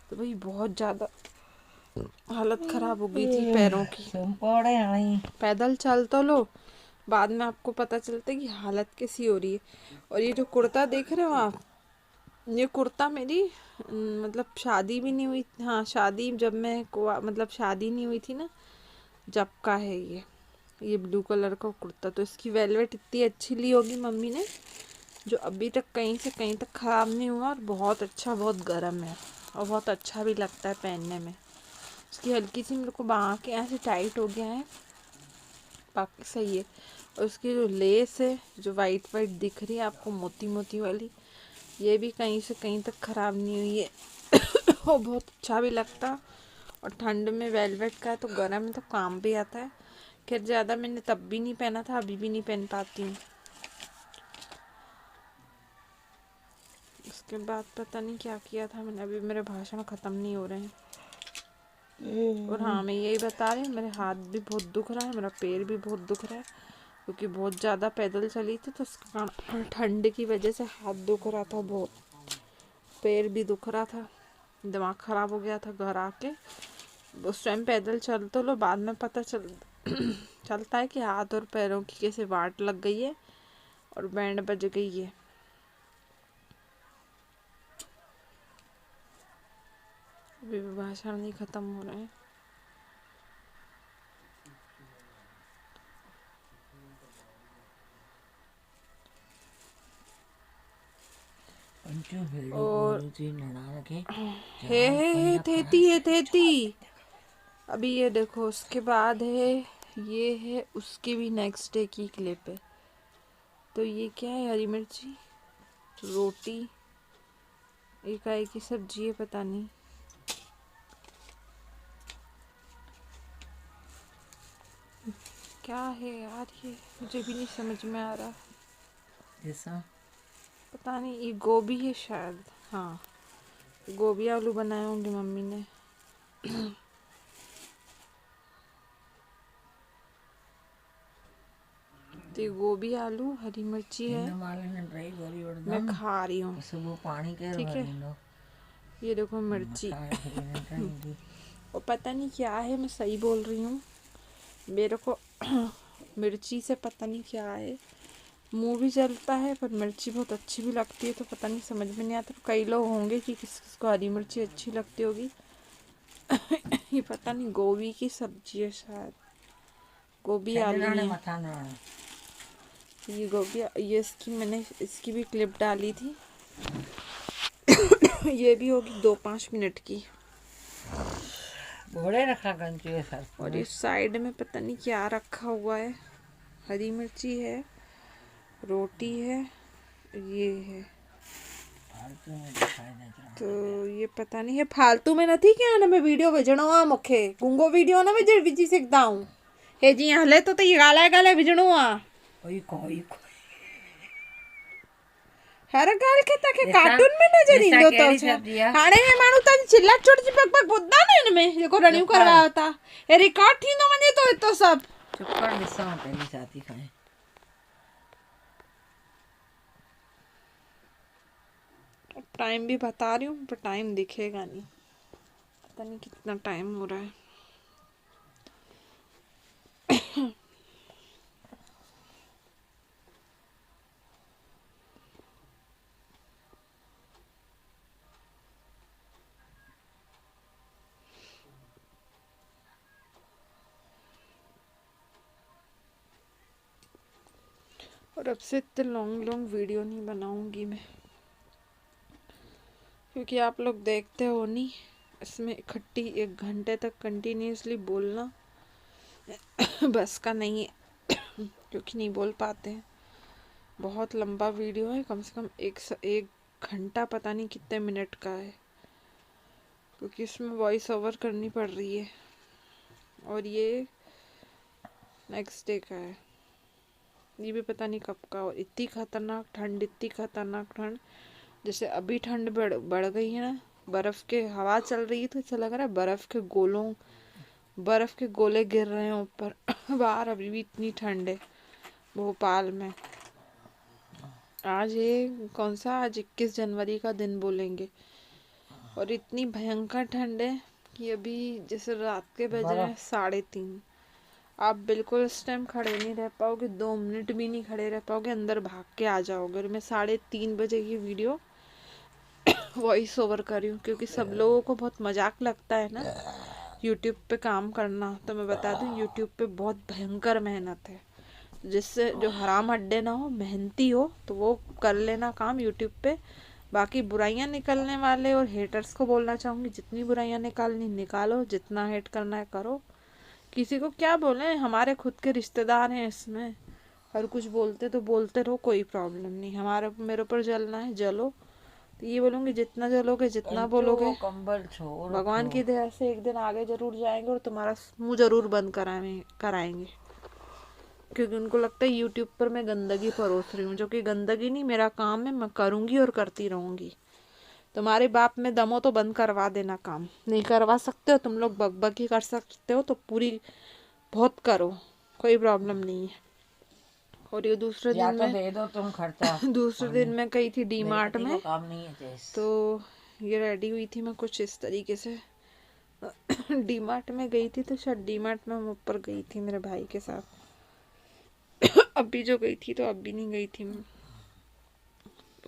तो भाई बहुत ज़्यादा हालत ख़राब हो गई थी पैरों की। पैदल चल तो लो, बाद में आपको पता चलता है कि हालत कैसी हो रही है। और ये जो कुर्ता देख रहे हो आप, ये कुर्ता मेरी मतलब शादी भी नहीं हुई, हाँ शादी जब मैं मतलब शादी नहीं हुई थी ना, जब का है ये ब्लू कलर का कुर्ता। तो इसकी वेलवेट इतनी अच्छी ली होगी मम्मी ने, जो अभी तक कहीं से कहीं तक ख़राब नहीं हुआ, और बहुत अच्छा, बहुत गर्म है और बहुत अच्छा भी लगता है पहनने में। इसकी हल्की सी मेरे को बाँह के यहाँ से टाइट हो गया है, बाकी सही है। और उसकी जो लेस है, जो वाइट वाइट दिख रही है आपको, मोती मोती वाली, ये भी कहीं से कहीं तक ख़राब नहीं हुई है और बहुत अच्छा भी लगता। और ठंड में वेलवेट का है तो गर्म है तो काम भी आता है। खैर ज़्यादा मैंने तब भी नहीं पहना था, अभी भी नहीं पहन पाती हूँ। उसके बाद पता नहीं क्या किया था मैंने, अभी मेरे भाषण ख़त्म नहीं हो रहे हैं। और हाँ मैं यही बता रही हूँ, मेरे हाथ भी बहुत दुख रहा है, मेरा पैर भी बहुत दुख रहा है, क्योंकि बहुत ज़्यादा पैदल चली थी तो उसके कारण ठंड की वजह से हाथ दुख रहा था, बहुत पैर भी दुख रहा था, दिमाग ख़राब हो गया था घर आके। उस टाइम पैदल चल तो लो, बाद में पता चलता है कि हाथ और पैरों की कैसे वाट लग गई है और बैंड बज गई है। अभी भी भाषण नहीं खत्म हो रहे हैं। और हे थेती। अभी ये देखो, उसके बाद है, ये है उसकी भी नेक्स्ट डे की क्लिप है। तो ये क्या है, हरी मिर्ची, रोटी, इकाई की सब्जी है, पता नहीं। क्या है यार, ये मुझे भी नहीं समझ में आ रहा। जैसा पता नहीं, ये गोभी है शायद। हाँ, गोभी आलू बनाए होंगे मम्मी ने। तो ये गोभी आलू हरी मिर्ची है, मैं खा रही हूँ। ठीक है, ये देखो मिर्ची। और पता नहीं क्या है, मैं सही बोल रही हूँ, मेरे को मिर्ची से पता नहीं क्या है, मुंह भी जलता है, पर मिर्ची बहुत अच्छी भी लगती है। तो पता नहीं, समझ में नहीं आता। कई लोग होंगे कि किस किस को हरी मिर्ची अच्छी लगती होगी। ये पता नहीं, गोभी की सब्जी है शायद, गोभी आलू है। ये गोभी, ये इसकी मैंने इसकी भी क्लिप डाली थी। ये भी होगी 2-5 मिनट की। घोड़े रखा गंजू है सर। और इस साइड में पता नहीं क्या रखा हुआ है, हरी मिर्ची है, रोटी है, ये है। तो ये पता नहीं है, फालतू में नहीं क्या ना, मैं वीडियो विझणो आ, मूंखे गुंगो वीडियो ना विझी सघंदा हूं। हे जी हले तो ये गालाए विझणो आ। हर ॻाल्हि खे तव्हांखे कार्टून में नज़र ईंदो अथव छा? हाणे हे माण्हू तव्हांजी चिल्ला चोट जी बक ॿुधंदा न हिन में जेको रनियूं करवायो था, हे रिकॉर्ड थींदो वञे थो हितो सभु। चुप कर, ॾिसां पहली शादी खां। टाइम भी बता रही हूँ, पर टाइम दिखेगा नहीं, पता नहीं कितना टाइम हो रहा है। और अब से इतने लॉन्ग वीडियो नहीं बनाऊंगी मैं, क्योंकि आप लोग देखते हो नहीं, इसमें इकट्ठी 1 घंटे तक कंटिन्यूसली बोलना बस का नहीं है। क्योंकि नहीं बोल पाते हैं। बहुत लंबा वीडियो है, कम से कम 1 घंटा, पता नहीं कितने मिनट का है, क्योंकि इसमें वॉइस ओवर करनी पड़ रही है। और ये नेक्स्ट डे का है, ये भी पता नहीं कब का। और इतनी खतरनाक ठंड, जैसे अभी ठंड बढ़ गई है ना, बर्फ के हवा चल रही है, तो ऐसा लग रहा है बर्फ के गोले गिर रहे हैं ऊपर। बाहर अभी भी इतनी ठंड है भोपाल में। आज कौन सा, आज 21 जनवरी का दिन बोलेंगे, और इतनी भयंकर ठंड है कि अभी जैसे रात के बज रहे हैं 3:30, आप बिल्कुल इस टाइम खड़े नहीं रह पाओगे, 2 मिनट भी नहीं खड़े रह पाओगे, अंदर भाग के आ जाओगे। और मैं 3:30 बजे की वीडियो वॉइस ओवर कर रही हूँ, क्योंकि सब लोगों को बहुत मजाक लगता है ना यूट्यूब पे काम करना। तो मैं बता दूँ, यूट्यूब पे बहुत भयंकर मेहनत है, जिससे जो हराम अड्डे ना हो, मेहनती हो, तो वो कर लेना काम यूट्यूब पे। बाकी बुराइयां निकलने वाले और हेटर्स को बोलना चाहूँगी, जितनी बुराइयां निकालनी निकालो, जितना हेट करना है करो, किसी को क्या बोले, हमारे खुद के रिश्तेदार हैं इसमें। हर कुछ बोलते तो बोलते रहो, कोई प्रॉब्लम नहीं, मेरे ऊपर जलना है जलो। तो ये बोलूँगी, जितना जलोगे, जितना बोलोगे, भगवान की दया से एक दिन आगे जरूर जाएंगे और तुम्हारा मुंह जरूर बंद कराएंगे। क्योंकि उनको लगता है यूट्यूब पर मैं गंदगी परोस रही हूँ, जो कि गंदगी नहीं, मेरा काम है, मैं करूँगी और करती रहूँगी। तुम्हारे बाप में दमो तो बंद करवा देना काम, नहीं करवा सकते हो तुम लोग, बकबकी कर सकते हो तो पूरी बहुत करो, कोई प्रॉब्लम नहीं है। और ये दूसरे दिन में दे दो तुम खर्चा। दूसरे दिन मैं गई थी डीमार्ट में, काम नहीं है तो ये रेडी हुई थी मैं कुछ इस तरीके से। डीमार्ट में गई थी, तो शायद डीमार्ट में मैं ऊपर गई थी मेरे भाई के साथ। अभी जो गई थी, तो अभी नहीं गई थी मैं,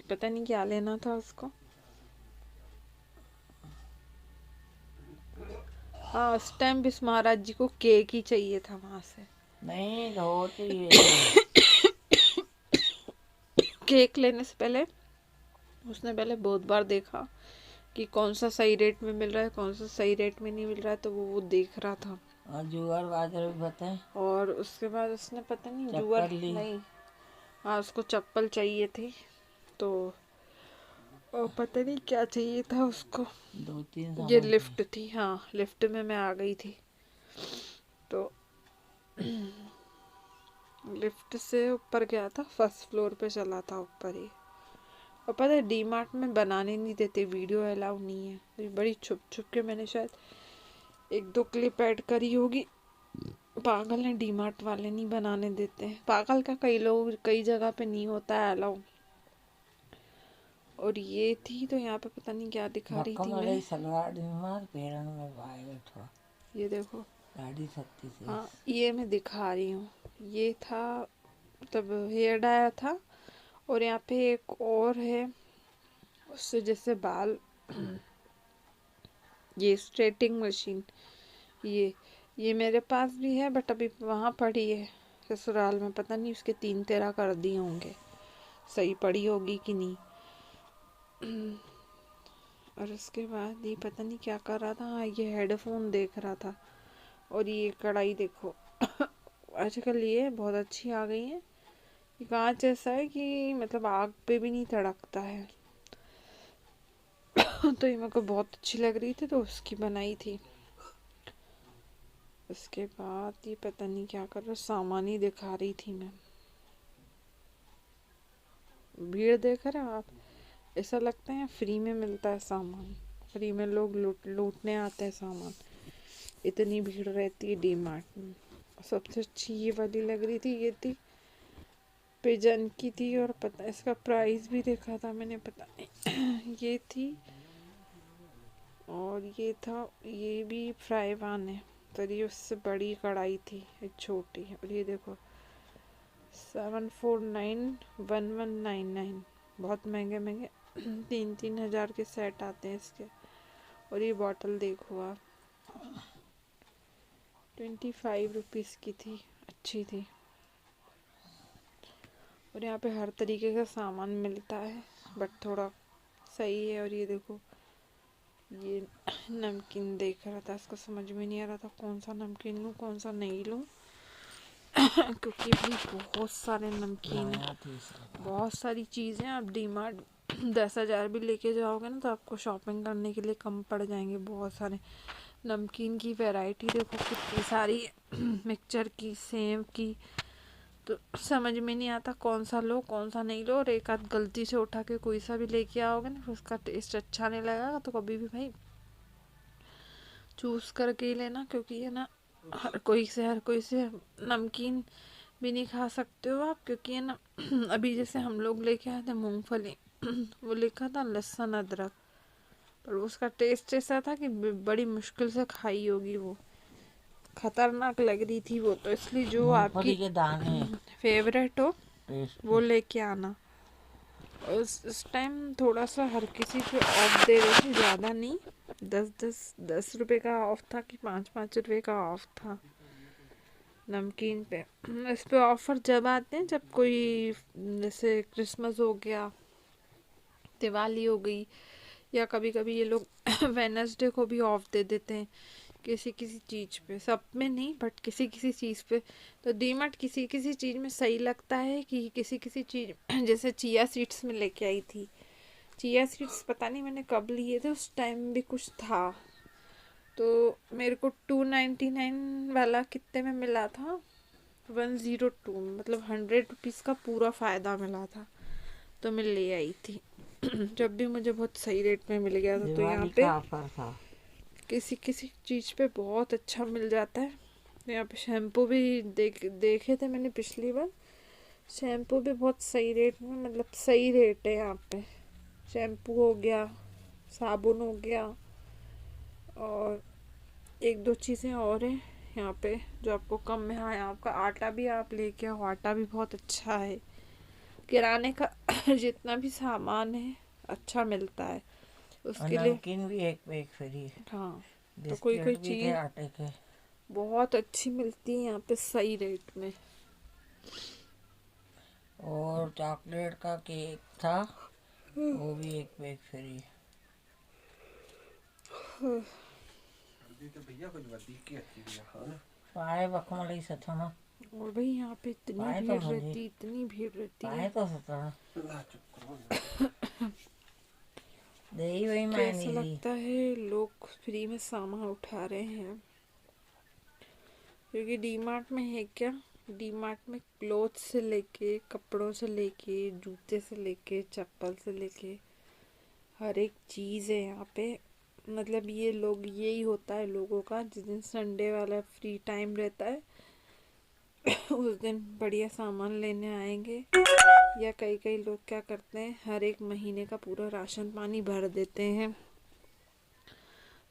पता नहीं क्या लेना था उसको। हाँ, उस टाइम भी महाराज जी को केक ही चाहिए था वहां से। नहीं हो तो ये केक लेने से पहले उसने पहले बहुत बार देखा कि कौन सा सही रेट में मिल रहा है, कौन सा सही रेट में नहीं मिल रहा है, तो वो देख रहा था। और जुआर बाजार भी बताए। और उसके बाद उसने पता नहीं चप्पल जुआर ली। नहीं, हाँ उसको चप्पल चाहिए थी, तो और पता नहीं क्या चाहिए था उसको। 2-3 ये सामान लिफ्ट थी, हाँ लिफ्ट में मैं आ गई थी, तो लिफ्ट से ऊपर गया था, फर्स्ट फ्लोर पे चला था ऊपर ही। और पता है डी मार्ट में बनाने नहीं देते, वीडियो अलाउ नहीं है, तो बड़ी छुप छुप के मैंने शायद 1-2 क्लिप ऐड करी होगी। पागल है, डी मार्ट वाले नहीं बनाने देते हैं, पागल का कई लोग कई जगह पे नहीं होता है अलाउ। और ये थी तो यहाँ पे पता नहीं क्या दिखा रही थी मैं, सलवार बीमार पेरन में भाई बैठो। ये देखो, दाढ़ी सख्ती से। हाँ ये मैं दिखा रही हूँ, ये था मतलब हेयर डायर था। और यहाँ पे एक और है, उससे जैसे बाल ये स्ट्रेटिंग मशीन, ये मेरे पास भी है, बट अभी वहाँ पड़ी है ससुराल में, पता नहीं उसके 3-13 कर दिए होंगे, सही पड़ी होगी कि नहीं। और उसके बाद ये पता नहीं क्या कर रहा था, हाँ ये हेडफोन देख रहा था। और ये कढ़ाई देखो आजकल ये बहुत अच्छी आ गई है, ये कांच ऐसा है कि मतलब आग पे भी नहीं तड़कता है। तो ये मेरे को बहुत अच्छी लग रही थी, तो उसकी बनाई थी। उसके बाद ये पता नहीं क्या कर रहा, सामान ही दिखा रही थी मैं। भीड़ देख रहे हो आप, ऐसा लगता है फ्री में मिलता है सामान, फ्री में लोग लूटने आते हैं सामान, इतनी भीड़ रहती है डी मार्ट में। सबसे अच्छी ये वाली लग रही थी, ये थी पिजन की थी, और पता इसका प्राइस भी देखा था मैंने, पता नहीं ये थी। और ये था, ये भी फ्राई पैन है, तो ये उससे बड़ी कढ़ाई थी, एक छोटी। और ये देखो 7491199, बहुत महंगे महंगे 3-3 हजार के सेट आते हैं इसके। और ये बॉटल देखो आप, 25 रुपीज़ की थी, अच्छी थी। और यहाँ पे हर तरीके का सामान मिलता है, बट थोड़ा सही है। और ये देखो, ये नमकीन देख रहा था, इसको समझ में नहीं आ रहा था कौन सा नमकीन लूँ कौन सा नहीं लूँ क्योंकि भाई बहुत सारे नमकीन है, बहुत सारी चीज़ें। आप डी मार्ट 10,000 भी लेके जाओगे ना, तो आपको शॉपिंग करने के लिए कम पड़ जाएंगे। बहुत सारे नमकीन की वैरायटी देखो कितनी सारी है मिक्सचर की, सेव की, तो समझ में नहीं आता कौन सा लो कौन सा नहीं लो। और एक आध गलती से उठा के कोई सा भी लेके आओगे ना, फिर उसका टेस्ट अच्छा नहीं लगेगा, तो कभी भी भाई चूज़ करके ही लेना, क्योंकि ये ना हर कोई से नमकीन भी नहीं खा सकते हो आप, क्योंकि है ना अभी जैसे हम लोग लेके आए थे मूंगफली वो लिखा था लहसुन अदरक, पर उसका टेस्ट ऐसा था कि बड़ी मुश्किल से खाई होगी, वो खतरनाक लग रही थी वो, तो इसलिए जो आपकी के दाने फेवरेट हो टेस्ट वो लेके आना। उस टाइम थोड़ा सा हर किसी पे ऑफ दे रहे थे, ज़्यादा नहीं, 10 रुपए का ऑफ था कि 5-5 रुपए का ऑफ था नमकीन पे। इस पे ऑफर जब आते हैं जब कोई जैसे क्रिसमस हो गया, दिवाली हो गई, या कभी कभी ये लोग वेनसडे को भी ऑफ दे देते हैं किसी किसी चीज़ पे, सब में नहीं बट किसी किसी चीज़ पे। तो डीमार्ट किसी किसी चीज़ में सही लगता है कि किसी किसी चीज़ जैसे चिया सीड्स में लेके आई थी, चिया सीड्स पता नहीं मैंने कब लिए थे, उस टाइम भी कुछ था, तो मेरे को 299 वाला कितने में मिला था, 102, मतलब 100 रुपीज़ का पूरा फ़ायदा मिला था, तो मैं ले आई थी जब भी मुझे बहुत सही रेट में मिल गया था। तो यहाँ पे ऑफर था। किसी किसी चीज़ पे बहुत अच्छा मिल जाता है। यहाँ पे शैम्पू भी देखे थे मैंने पिछली बार, शैम्पू भी बहुत सही रेट में, मतलब सही रेट है यहाँ पे। शैम्पू हो गया, साबुन हो गया, और 1-2 चीज़ें और हैं यहाँ पे जो आपको कम में। हाँ, यहाँ का आटा भी आप लेके आओ, आटा भी बहुत अच्छा है, किराने का जितना भी सामान है अच्छा मिलता है उसके लिए। नमकीन भी एक पे एक फ्री है। हाँ, तो कोई कोई बिस्किट भी थे चीज आटे के। बहुत अच्छी मिलती है यहाँ पे सही रेट में। और चॉकलेट का केक था, वो भी एक पैक फ्री। भैया कुछ वधिक की अच्छी भी है ना। पाए बखमली सथण, और भाई यहाँ पे इतनी पाए तो भीड़ मुझे रहती, इतनी भीड़ रहती पाए है। तो सथण ला चुप करो। दे ही वही तो मैं ऐसा नहीं ली। लगता है लोग फ्री में सामान उठा रहे हैं, क्योंकि डी मार्ट में है क्या, डी मार्ट में क्लोथ से लेके, कपड़ों से लेके, जूते से लेके, चप्पल से लेके हर एक चीज़ है यहाँ पे। मतलब ये लोग, यही होता है लोगों का, जिस दिन संडे वाला फ्री टाइम रहता है उस दिन बढ़िया सामान लेने आएंगे। या कई कई लोग क्या करते हैं, हर एक महीने का पूरा राशन पानी भर देते हैं।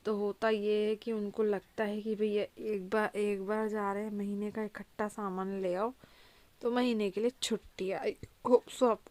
तो होता ये है कि उनको लगता है कि भैया एक बार जा रहे हैं, महीने का इकट्ठा सामान ले आओ, तो महीने के लिए छुट्टी आई। होप सो आपको